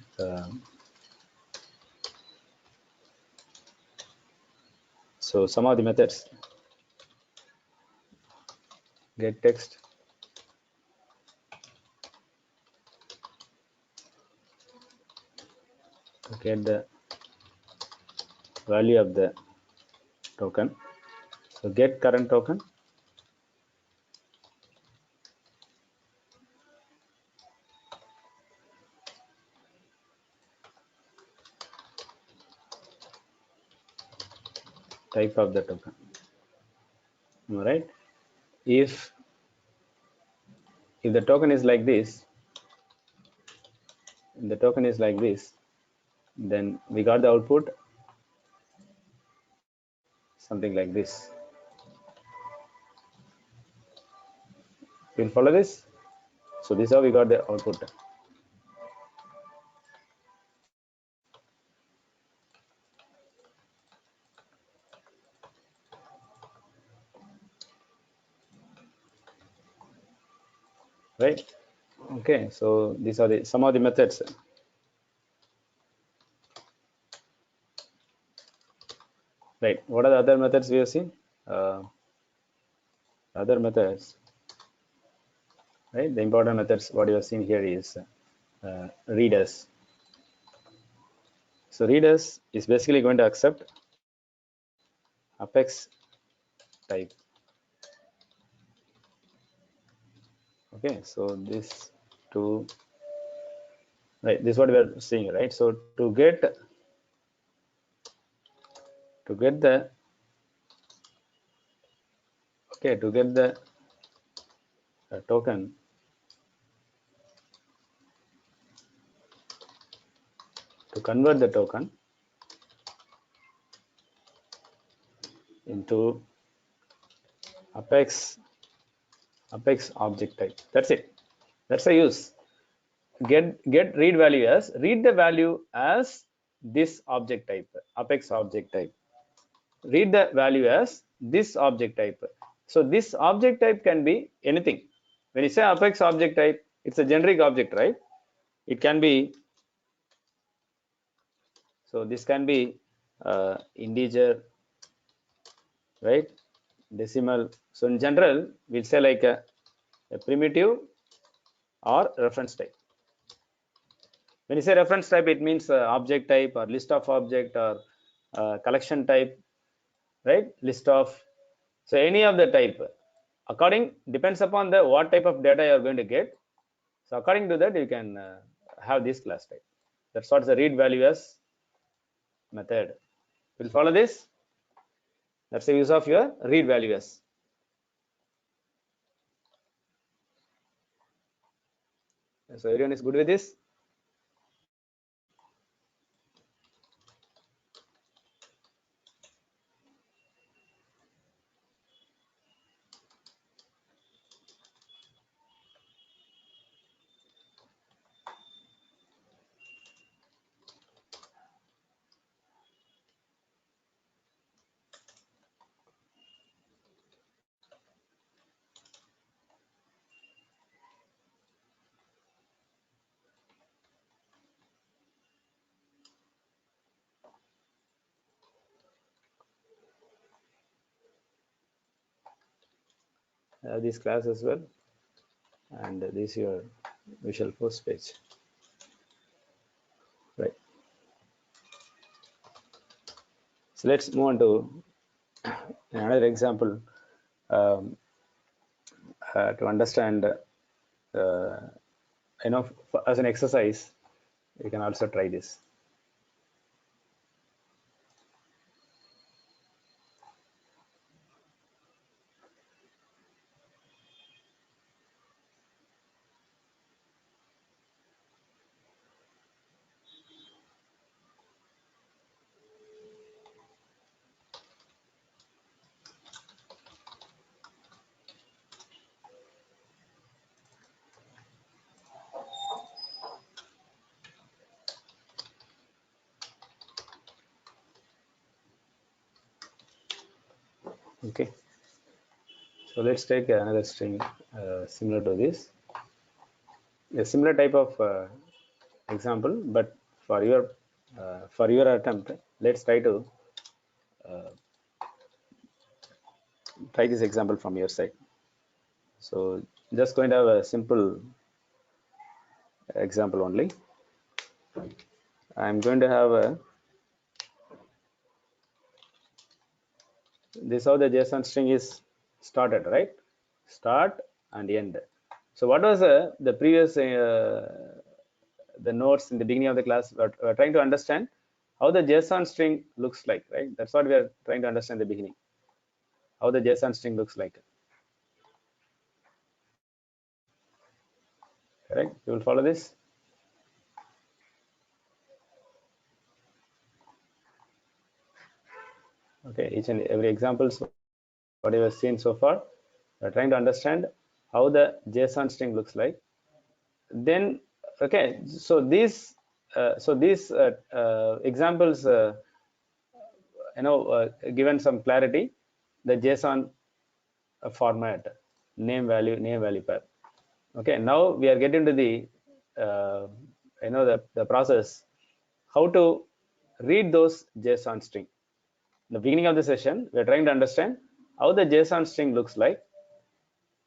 C: So some of the methods: get text, to get the value of the token. So get current token, type of the token. All right. If the token is like this, then we got the output something like this. We'll follow this. So this is how we got the output. Right. Okay. So these are the some of the methods. Right. What are the other methods we have seen? Other methods. Right. The important methods what you have seen here is readers. So readers is basically going to accept apex type. Okay. So this to right. This is what we are seeing. Right. So to get the okay to get the token, to convert the token into apex object type. That's it. That's the use. Get read value as read the value as this object type, apex object type. Read the value as this object type. So this object type can be anything. When you say apex object type, it's a generic object, right? It can be, so this can be integer, right? Decimal. So in general, we'll say like a primitive or reference type. When you say reference type, it means object type or list of object or collection type, right? List of, so any of the type, depends upon the what type of data you are going to get. So according to that, you can have this class type. That's what the read value as method. We'll follow this. That's the use of your read value as. So everyone is good with this? this class as well, and this is your Visual Force page, right? So let's move on to another example to understand. As an exercise, you can also try this. Okay, so let's take another string similar to this, a similar type of example, but for your attempt, let's try to try this example from your side. So just going to have a simple example only. I'm going to have a this how the JSON string is started, right? Start and end. So what was the previous the notes in the beginning of the class? We're trying to understand how the JSON string looks like, right? That's what we are trying to understand in the beginning, how the JSON string looks like. Correct? You will follow this? Okay, each and every examples what you have seen so far, we're trying to understand how the JSON string looks like. Then, okay, so these examples, given some clarity, the JSON format, name value pair. Okay, now we are getting to the the process how to read those JSON string. In the beginning of the session, we are trying to understand how the JSON string looks like.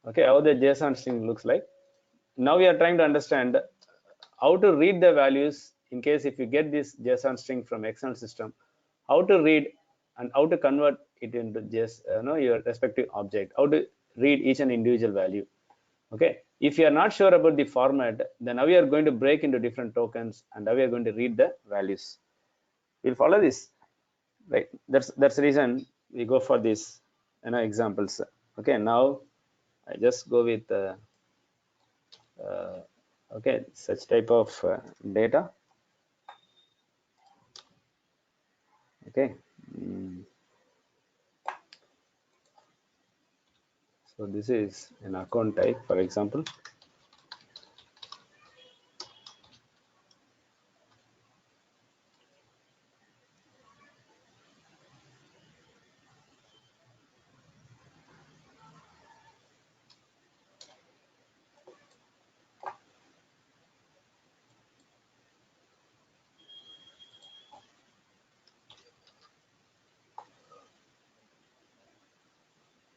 C: Okay, how the JSON string looks like. Now we are trying to understand how to read the values in case if you get this JSON string from external system, how to read and how to convert it into your respective object, how to read each and individual value. Okay, if you are not sure about the format, then now we are going to break into different tokens and now we are going to read the values. We'll follow this, right? That's the reason we go for these examples. Okay, now I just go with okay, such type of data. Okay, so this is an account type, for example.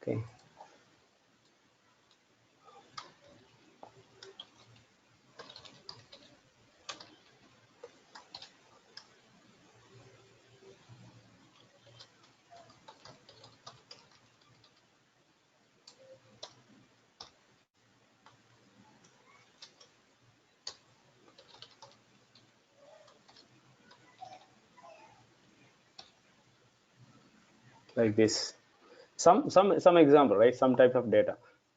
C: Okay, like this. Some example, right? Some type of data,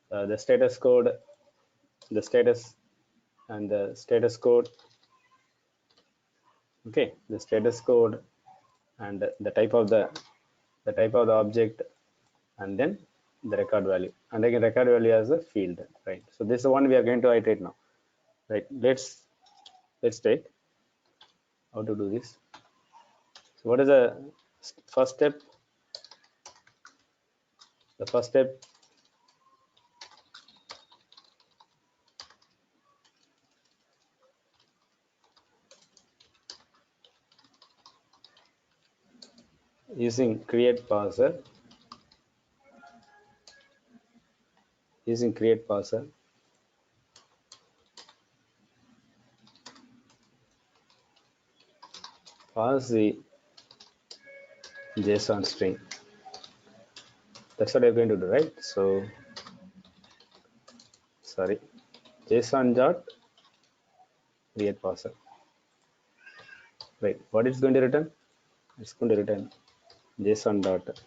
C: the status code, the status, and the status code. Okay, the status code and the type of the object, and then the record value, and again record value as a field, right? So this is the one we are going to iterate now, right? Let's take how to do this. So what is the first step? The first step using create parser, using create parser. Parse the JSON string. That's what I'm going to do, right? So, sorry, JSON dot create parser. Right, what it's going to return? It's going to return JSON dot.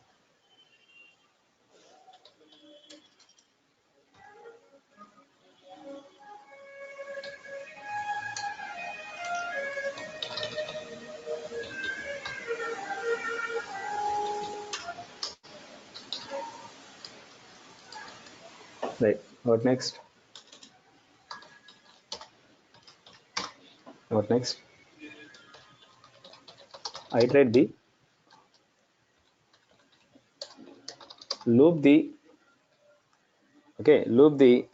C: Right, what next? What next? Iterate the loop the loop the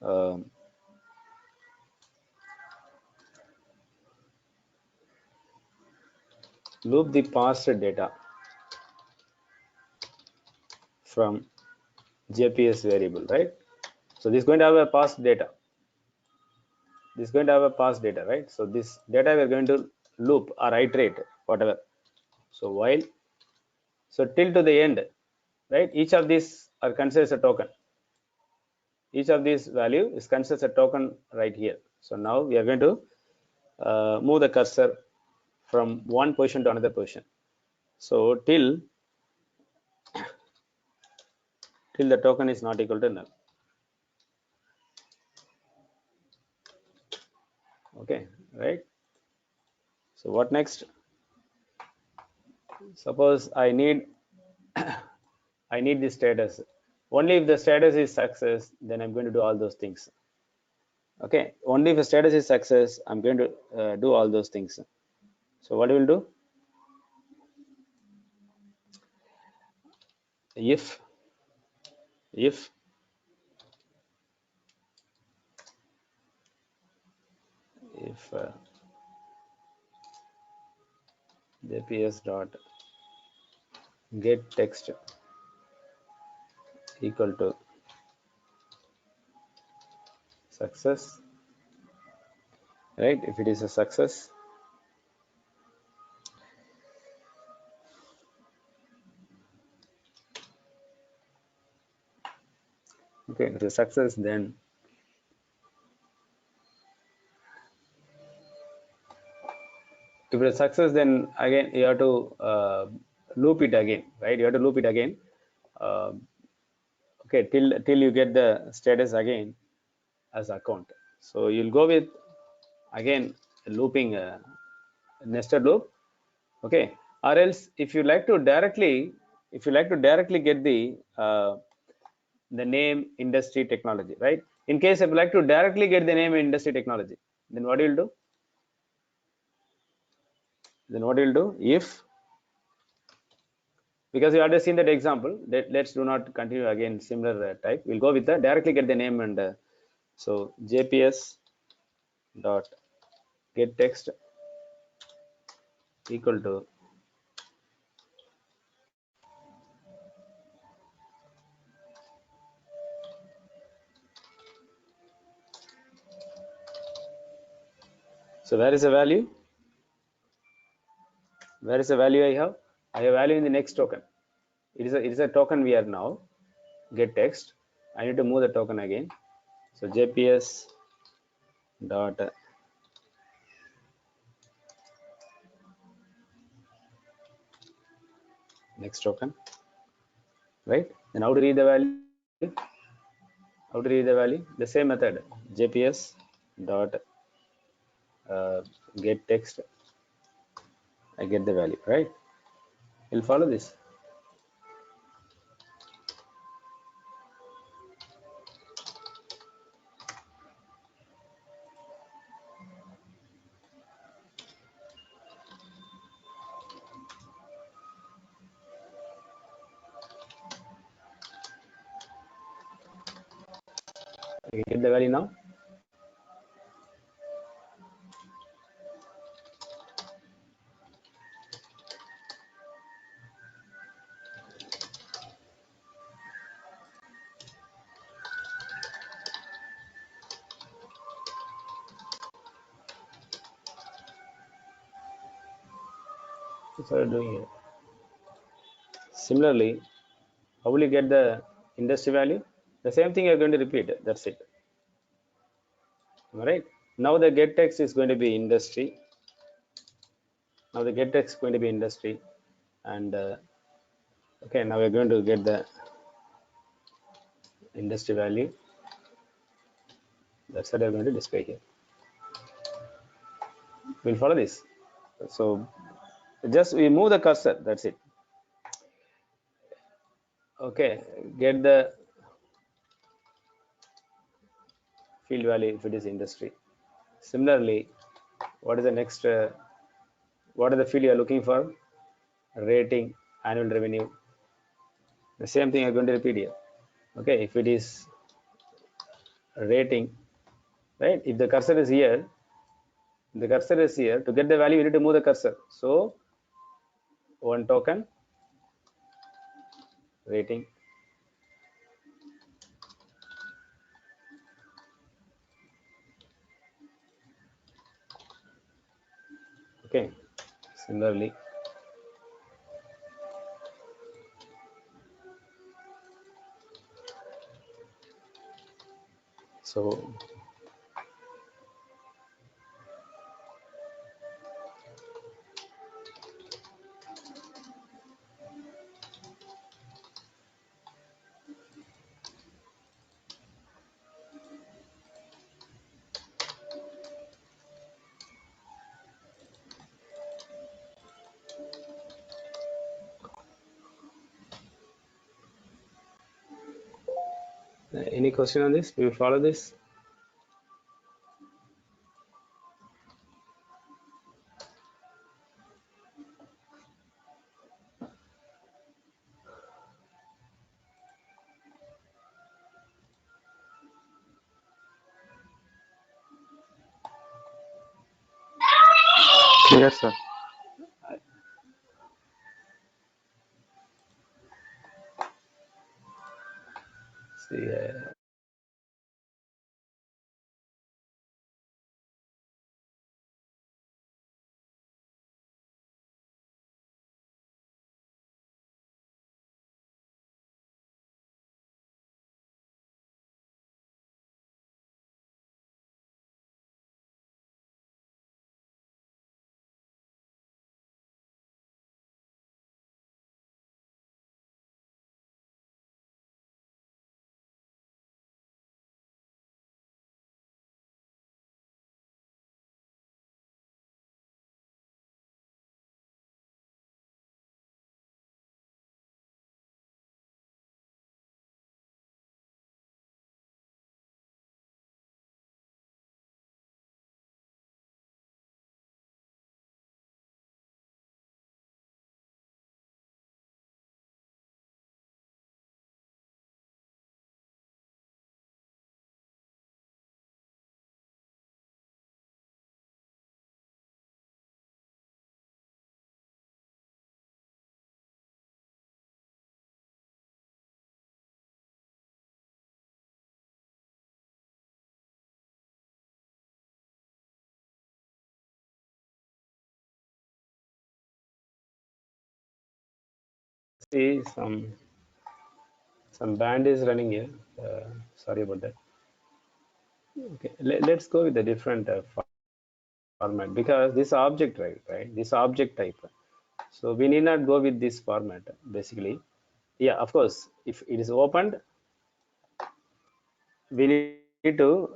C: um, loop the parsed data from JPS variable, right? So this is going to have a parsed data. This is going to have a parsed data, right? So this data we are going to loop or iterate, whatever. So while, so till to the end, right? Each of these are considered as a token. Each of these value is considered as a token right here. So now we are going to move the cursor from one position to another position. So till the token is not equal to null. Okay, right? So what next? Suppose I need I need the status. Only if the status is success, then I'm going to do all those things. Okay, only if the status is success, I'm going to do all those things. So what we will do? If jps dot get text equal to success, right? If it is a success, okay, if it's a success, then if it's a success, then again you have to loop it again, right? You have to loop it again. Okay, till you get the status again as account. So you'll go with again looping nested loop. Okay, or else if you like to directly get the name industry technology, right? In case if you like to directly get the name industry technology, then what you'll do? If, because you already seen that example, let's do not continue again similar type. We'll go with the directly get the name and so jps dot get text equal to so where is the value? Where is the value I have? I have value in the next token. It is a token we are now get text. I need to move the token again. So jps dot next token, right? Then how to read the value? How to read the value? The same method, jps dot get text. I get the value, right? You'll follow this. You get the value now. That's what I'm doing here. Similarly, how will you get the industry value? The same thing you're going to repeat. That's it. All right. Now the get text is going to be industry. Now the get text is going to be industry, and okay. Now we're going to get the industry value. That's what I'm going to display here. We'll follow this. So just we move the cursor. That's it. Okay. Get the field value if it is industry. Similarly, what is the next? What is the field you are looking for? Rating, annual revenue. The same thing I'm going to repeat here. Okay, if it is rating, right? If the cursor is here, to get the value, you need to move the cursor. So one token, rating. Okay, similarly. So any question on this? Do you follow this?
D: Clear, sir.
C: See, see some band is running here. Sorry about that. Okay, let's go with a different format because this object, right? This object type. So we need not go with this format basically. Yeah, of course, if it is opened, we need to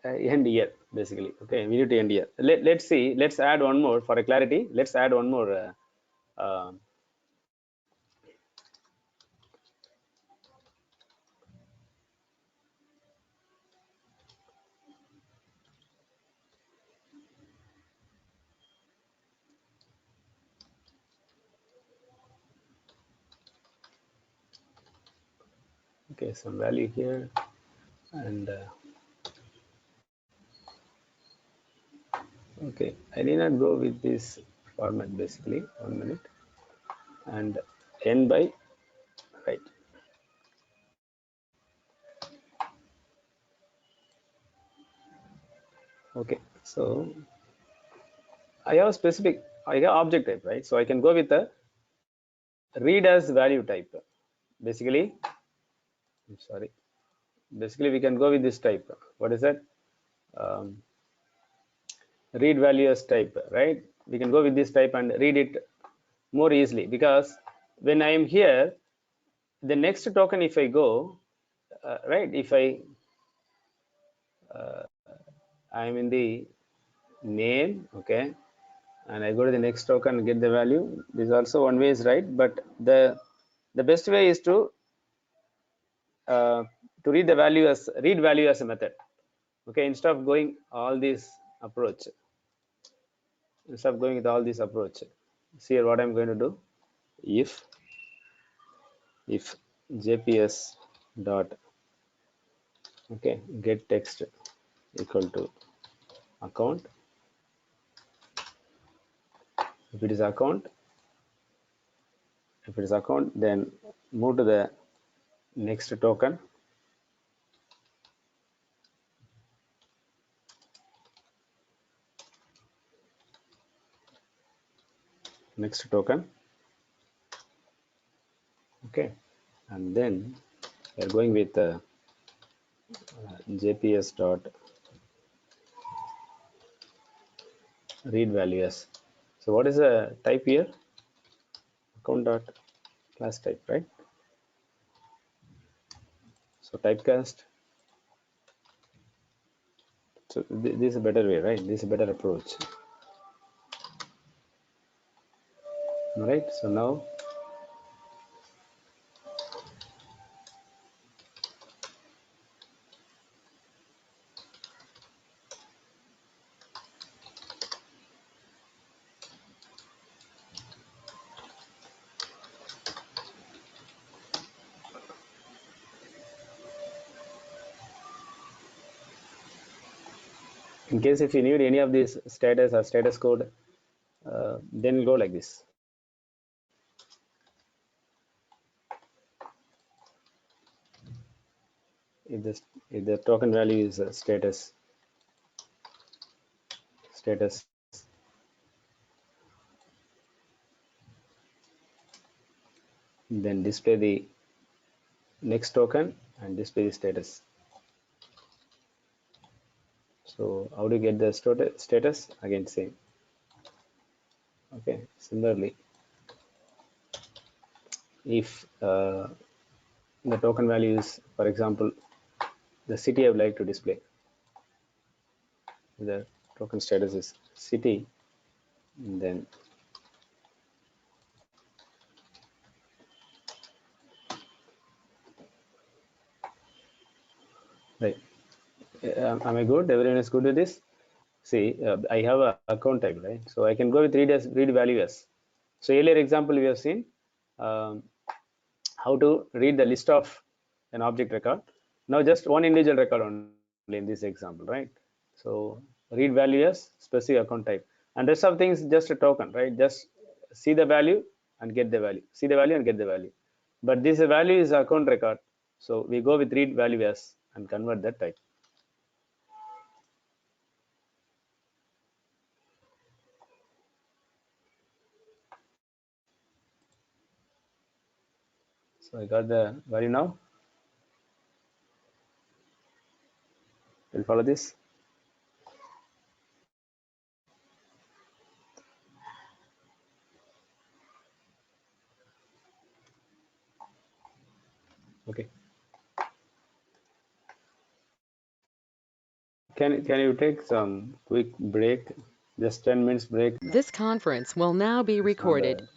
C: end here basically. Okay, we need to end here. Let's see. Let's add one more for a clarity. Let's add one more. Okay, some value here and okay, I need not go with this format basically. 1 minute and end by right. Okay, so I have object type, right? So I can go with the read as value type. Basically, I'm sorry. Basically, we can go with this type. What is that? Um, read value as type, right? We can go with this type and read it more easily, because when I am here, the next token, if I go, right, if I'm in the name, okay, and I go to the next token and get the value, this is also one way is right, but the best way is to read value as a method, okay, instead of going all this approach. Instead of going with all this approach, see here what I'm going to do. If jps dot, okay, get text equal to account. If it is account, then move to the next token. Next token, okay, and then we are going with jps dot read value as. So what is the type here? Account dot class type, right? So typecast. So this is a better way, right? This is a better approach. All right. So now in case if you need any of these status or status code, then we'll go like this. If the token value is status, then display the next token and display the status. So how do you get the status? Again, same. Okay. Similarly, if the token value is, for example, the city I would like to display, the token status is city, and then right. Am I good? Everyone is good with this? See, I have a account type, right? So I can go with read value as. So earlier example we have seen how to read the list of an object record. Now just one individual record only in this example, right? So read value as specific account type, and rest of things just a token, right? Just see the value and get the value. See the value and get the value. But this value is account record, so we go with read value as and convert that type. So I got the value now. We'll follow this. Okay. Can you take some quick break? Just 10 minutes break.
A: This conference will now be
C: It's not
A: recorded.
C: bad.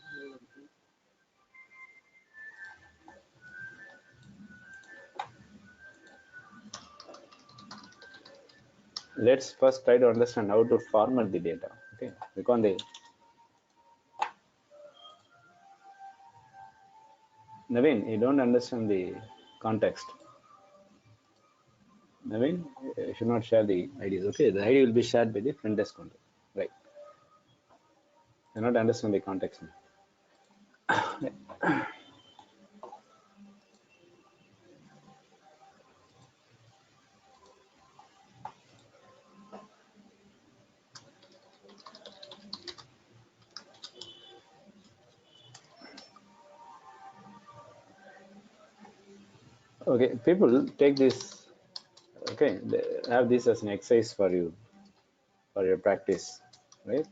C: Let's first try to understand how to format the data. Okay. Click on the Naveen, you don't understand the context. Naveen, you should not share the IDs. Okay, the ID will be shared by the front desk counter. Right. You not understand the context. Okay, people take this. Okay, have this as an exercise for you for your practice, right?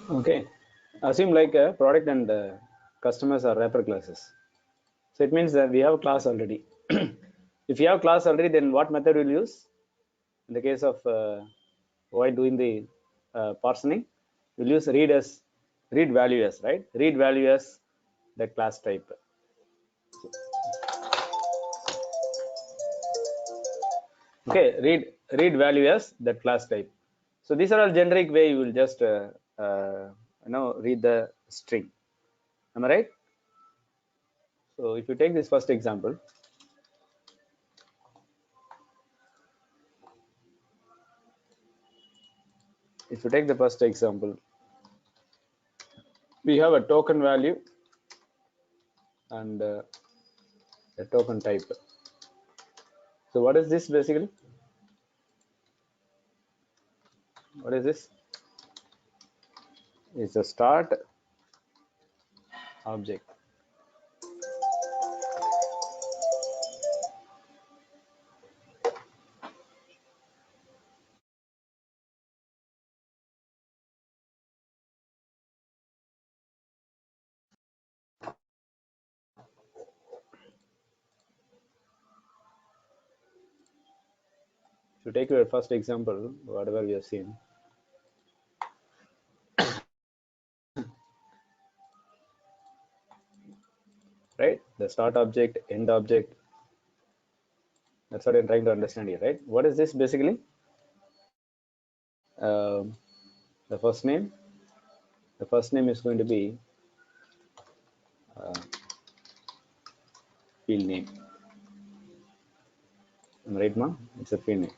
C: Okay, assume like a product and customers are wrapper classes. So it means that we have a class already. If you have class already, then what method will you use? In the case of while doing the parsing, we'll use read value as, right? Read value as the class type. Okay, read value as that class type. So these are all generic way you will just read the string. Am I right? So if you take this first example, we have a token value and a token type. So what is this basically? What is this? It's a start object. To take your first example, whatever we have seen, right? The start object, end object. That's what I'm trying to understand here, right? What is this basically? The first name. The first name is going to be field name. Right, ma? It's a field name.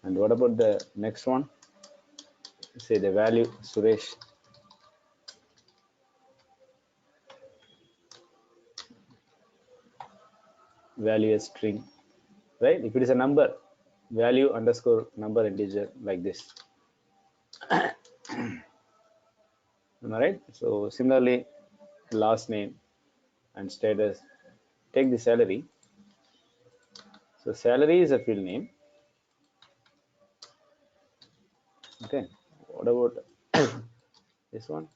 C: And what about the next one? Say the value Suresh. Value as string, right? If it is a number, value underscore number integer like this. Am I right? So similarly, last name and status. Take the salary. So salary is a field name. Okay. What about this one?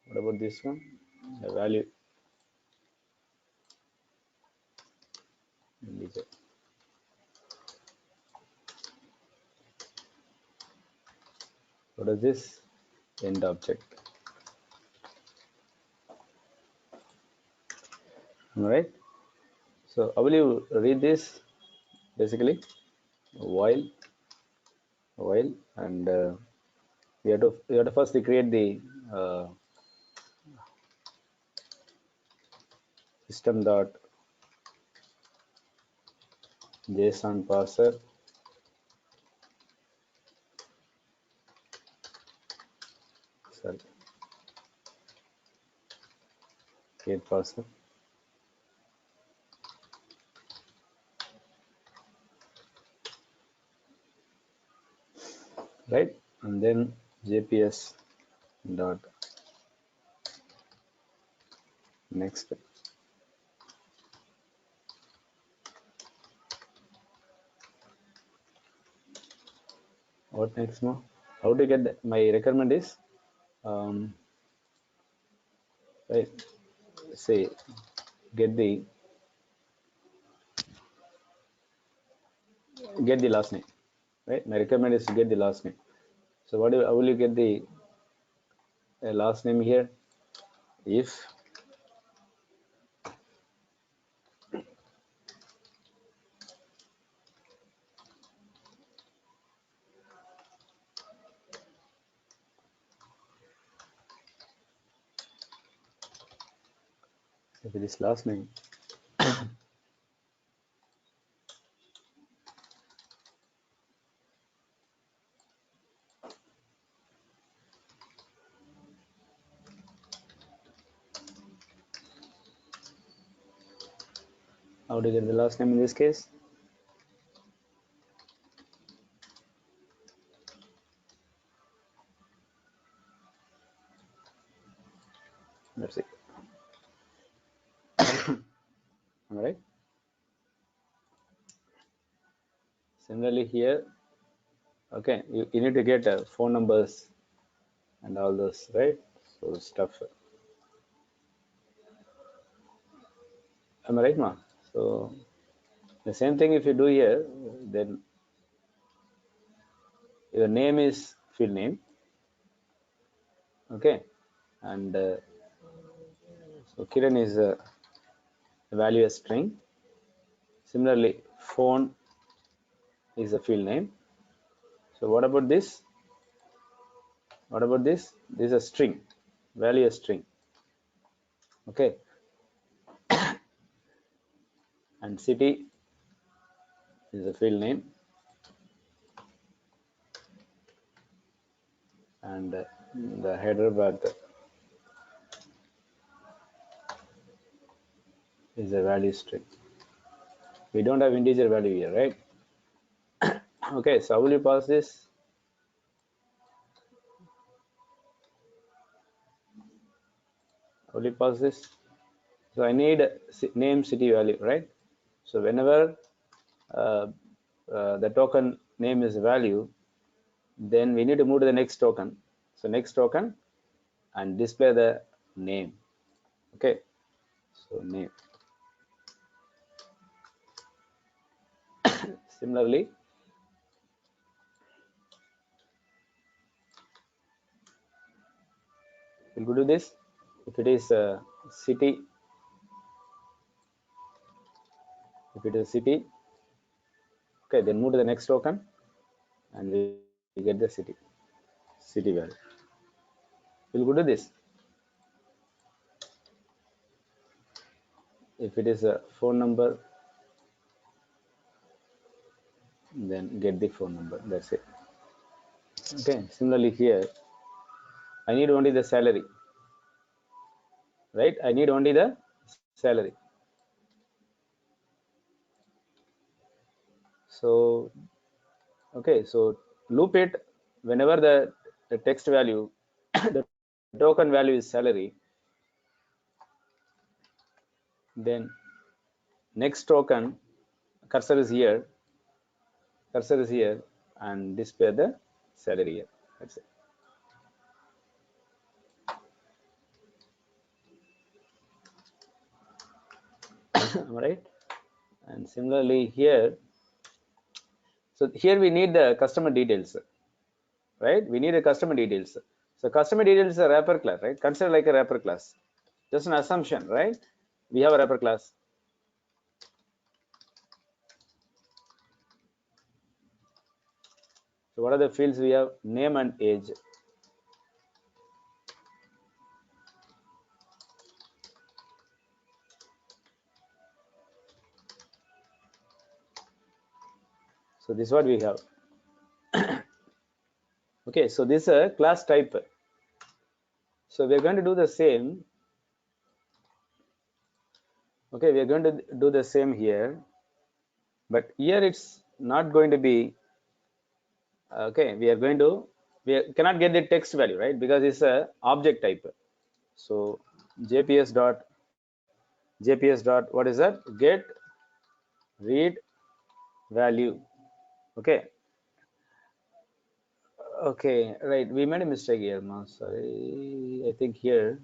C: What about this one? The value integer. What is this? End object. All right. So how will you read this? Basically, while and we have to first create the system dot JSON parser. Sorry, create parser. Right, and then JPS dot next. What next more? How to get my requirement is right, say get the last name, right? My requirement is to get the last name. So how will you get the last name here? If it is last name, how to get the last name in this case? That's it. All right. Similarly here, okay, you need to get phone numbers and all those, right? sort of stuff. Am I right, ma? So the same thing if you do here, then your name is field name, okay, and so Kiran is a value as string. Similarly, phone is a field name. So what about this? What about this? This is a string, value as string, okay, and city is a field name, and the header bar is a value string. We don't have integer value here, right? Okay, so how will you pass this? How will you pass this? So I need name, city, value, right? So whenever the token name is value, then we need to move to the next token. So next token and display the name. Okay, so name. Similarly, we'll go to this. If it is city, if it is city, okay, then move to the next token, and we get the city value. We'll go to this. If it is a phone number, then get the phone number. That's it. Okay. Similarly here, I need only the salary, right? I need only the salary. So, okay, so loop it whenever the text value, the token value is salary, then next token cursor is here, and display the salary here. That's it. All right. And similarly here, so here we need the customer details, right? We need the customer details. So customer details is a wrapper class, right? Consider like a wrapper class. Just an assumption, right? We have a wrapper class. So what are the fields we have? Name and age. So this is what we have. Okay, so this is a class type. So we are going to do the same. Okay, we are going to do the same here, but here it's not going to be. Okay, cannot get the text value, right? Because it's a object type. So JPS dot what is that? Get read value. Okay. Okay, right. We made a mistake here, ma. Sorry. I think here.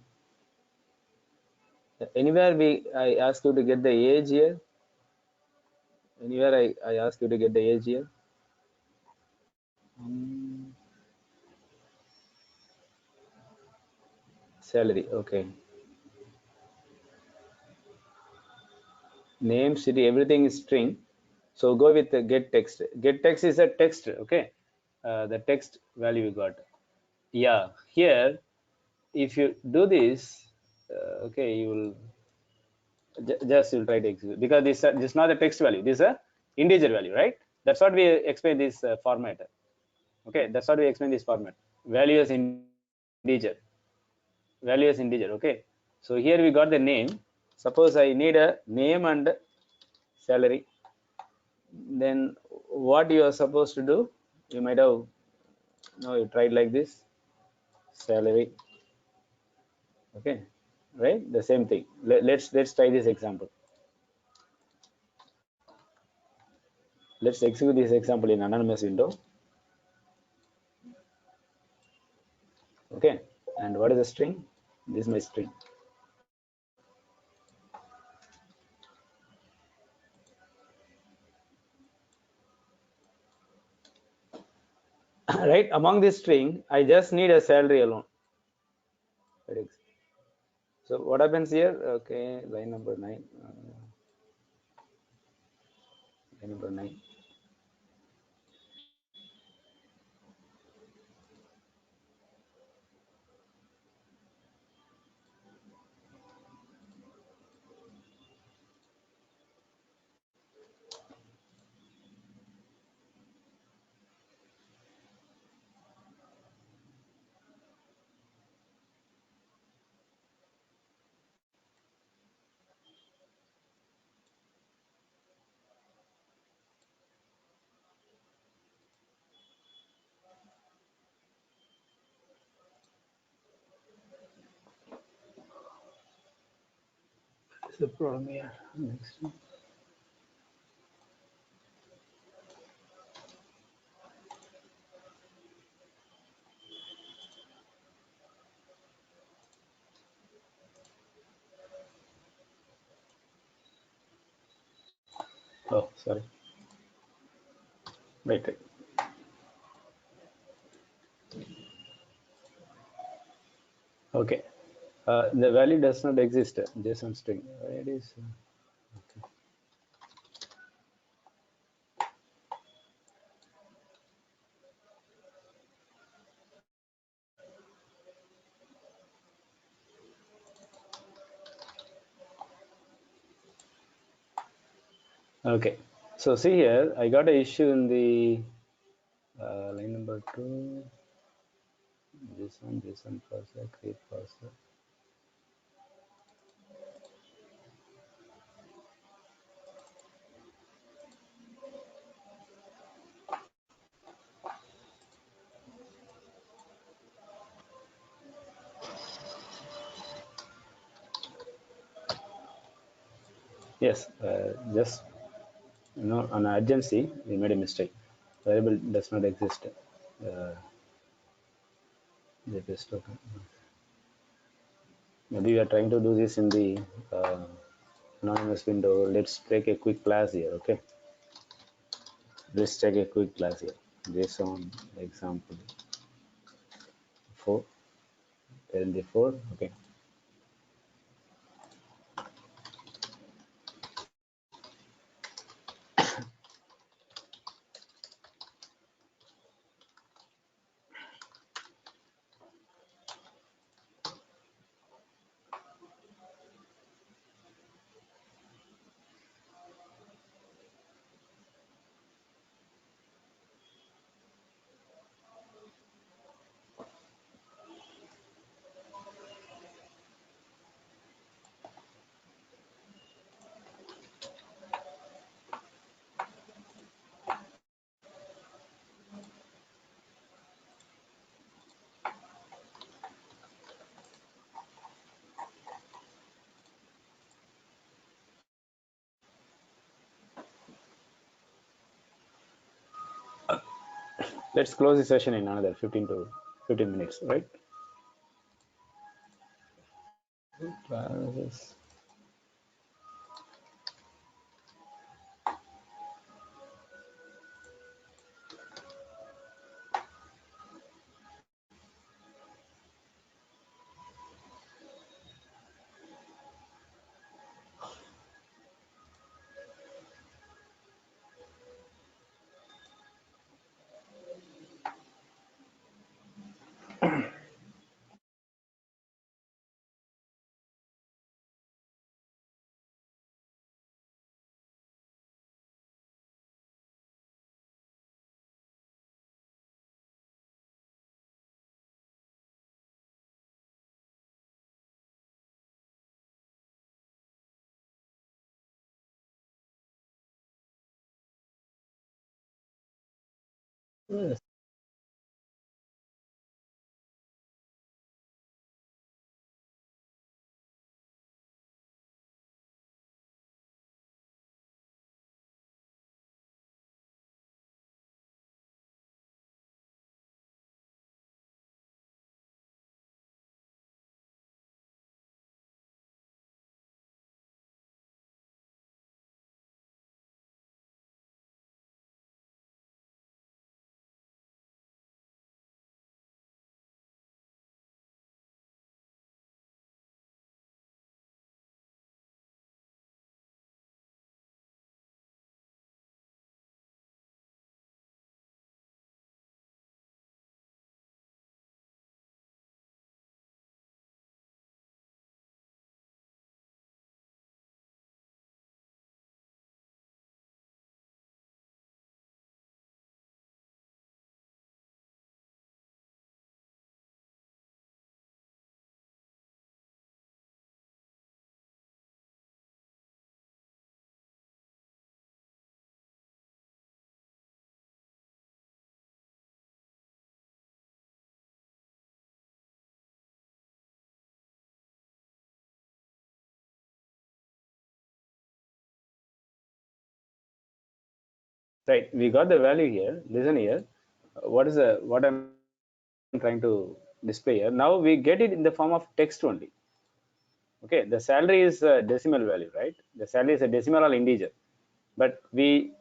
C: Anywhere I ask you to get the age here. Anywhere I ask you to get the age here. Salary. Okay. Name, city, everything is string. So go with the get text. Get text is a text. Okay. The text value you got. Yeah. Here, if you do this, okay, you will just you'll try to execute because this is not a text value. This is a integer value, right? That's what we explain this format. Okay, that's what we explain this format. Value as integer. Value as integer. Okay. So here we got the name. Suppose I need a name and salary. Then what you are supposed to do? You might have you tried like this. Salary. Okay, right? The same thing. Let's try this example. Let's execute this example in anonymous window. Okay, And what is the string? This is my string. Right, among this string, I just need a salary alone. So what happens here? Okay, line number 9. Line number 9. What's the problem here? Next one. Oh, sorry. Wait. Okay. The value does not exist. JSON string. Where it is? Okay. So see here, I got an issue in the line number 2. JSON parser, create parser. Yes, just on urgency, we made a mistake. Variable does not exist. The best token. Maybe we are trying to do this in the anonymous window. Let's take a quick class here. Okay. Let's take a quick class here. JSON example 4. 4. Okay. Let's close the session in another 15 minutes, right? Classes. right? We got the value here. Listen here. What I'm trying to display here? Now we get it in the form of text only. Okay, the salary is a decimal value, right? The salary is a decimal or integer, but we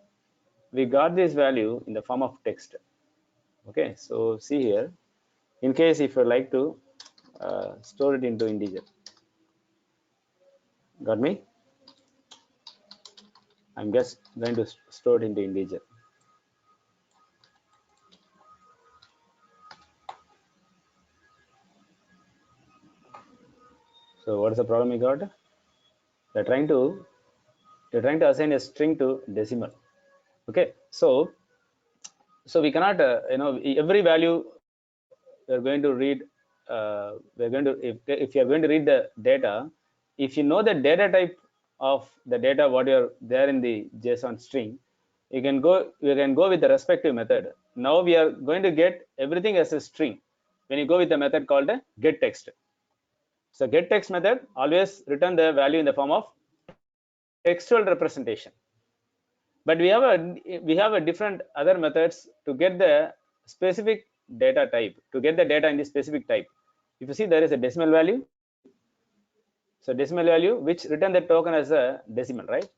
C: got this value in the form of text. Okay, so see here. In case if you like to store it into integer, got me? I'm just going to store it into integer. So what is the problem we got? They're trying to assign a string to decimal. Okay, so we cannot every value we're going to read. We're going to if you're going to read the data, if you know the data type of the data what you're there in the JSON string, you can go with the respective method. Now we are going to get everything as a string when you go with the method called a get text. So get text method always return the value in the form of textual representation. But we have a different other methods to get the specific data type, to get the data in the specific type. If you see, there is a decimal value. So decimal value which return the token as a decimal, right?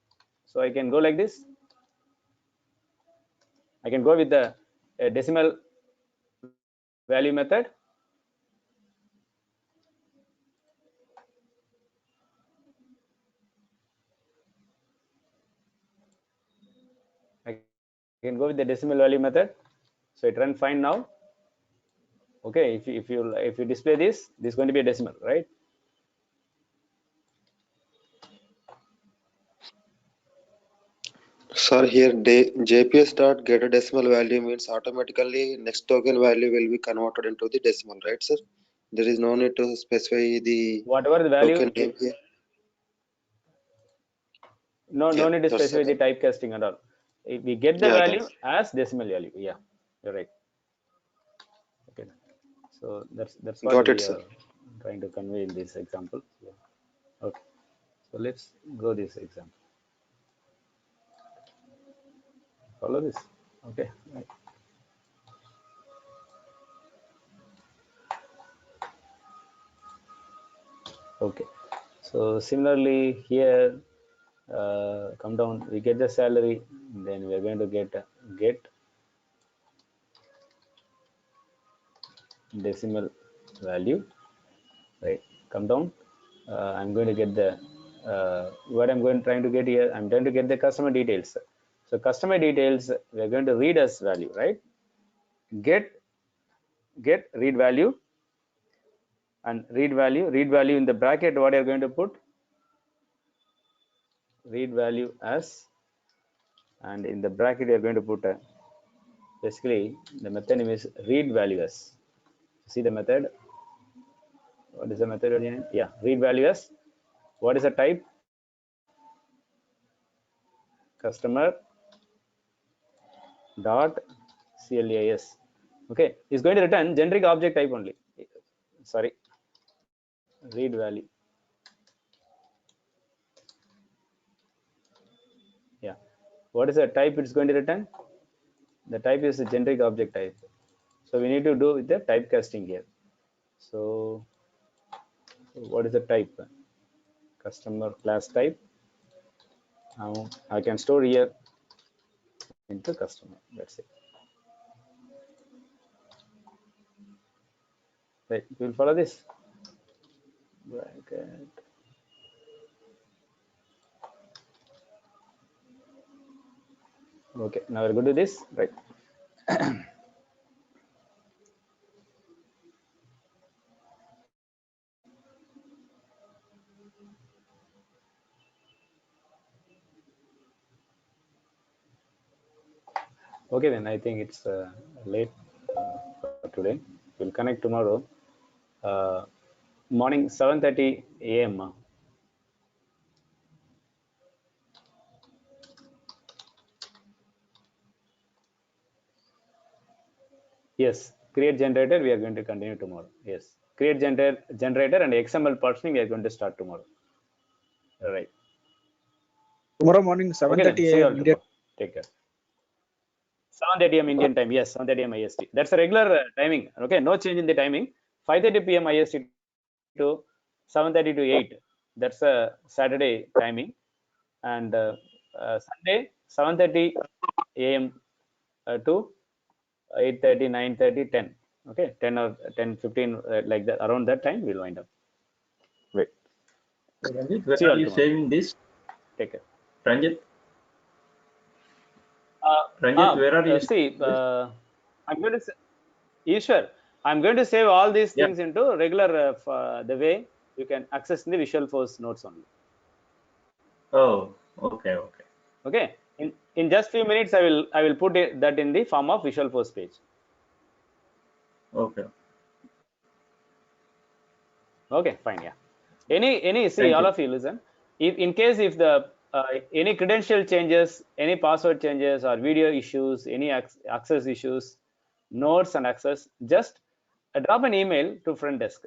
C: So I can go like this. I can go with the decimal value method. I can go with the decimal value method. So it run fine now. Okay, if you display this is going to be a decimal, right?
E: Sir, here JPS dot get a decimal value means automatically next token value will be converted into the decimal, right, sir? There is no need to specify the
C: Whatever the value,
E: token name here.
C: no
E: Yeah,
C: need to
E: that's
C: specify the
E: it.
C: typecasting at all. If we get the
E: Yeah,
C: value
E: that's
C: as decimal value. Yeah, you're right. Okay, so that's what
E: got
C: we
E: it, sir.
C: are trying to convey in this example. Yeah. Okay, so let's go this example. Follow this. Okay. Right. Okay. So similarly here, come down. We get the salary. Then we are going to get decimal value. Right. Come down. I'm going to get the what I'm trying to get here. I'm trying to get the customer details. So customer details we are going to read as value, right? Get read value and read value in the bracket. What you're going to put read value as, and in the bracket you're going to put basically the method name is read value as. See the method. What is the method again? Yeah, read value as. What is the type? Customer dot CLAS. Okay, it's going to return generic object type only. Sorry, read value. Yeah, what is the type it's going to return? The type is a generic object type. So we need to do with the typecasting here. So what is the type? Customer class type. Now I can store here into customer. That's it. Right, we'll follow this. Bracket. Okay, now we're going to do this, right? Okay, then I think it's late for today. We'll connect tomorrow, morning 7:30 a.m. Yes, create generator. We are going to continue tomorrow. Yes, create generator and XML parsing. We are going to start tomorrow. All right.
F: Tomorrow morning,
C: Okay, then
F: 7:30
C: see you
F: a.m.
C: all
F: India.
C: tomorrow. Take care. 7:30 a.m. Indian time. Yes, 7:30 a.m. IST. That's a regular timing. Okay, no change in the timing. 5:30 p.m. IST to 7:30 to 8. That's a Saturday timing. And Sunday 7:30 a.m. To 8:30, 9:30, 10. Okay, 10 or 10, 15, like that. Around that time, we'll wind up. Wait.
B: Ranjit, where
C: See you
B: are
C: all
B: you
C: tomorrow.
B: saving this?
C: Take care.
B: Ranjit, Ranjit, where are you
C: See,
B: saving this?
C: I'm going to say, Ishwar, I'm going to save all these
B: Yeah.
C: things into regular the way you can access in the Visual Force notes only.
B: Oh, okay, okay.
C: Okay. In just few minutes, I will put that in the form of Visual Force page.
B: Okay.
C: Okay, fine. Yeah. See,
B: Thank
C: all
B: you.
C: of you listen. If in case if the any credential changes, any password changes, or video issues, any access issues, notes and access, just drop an email to front desk.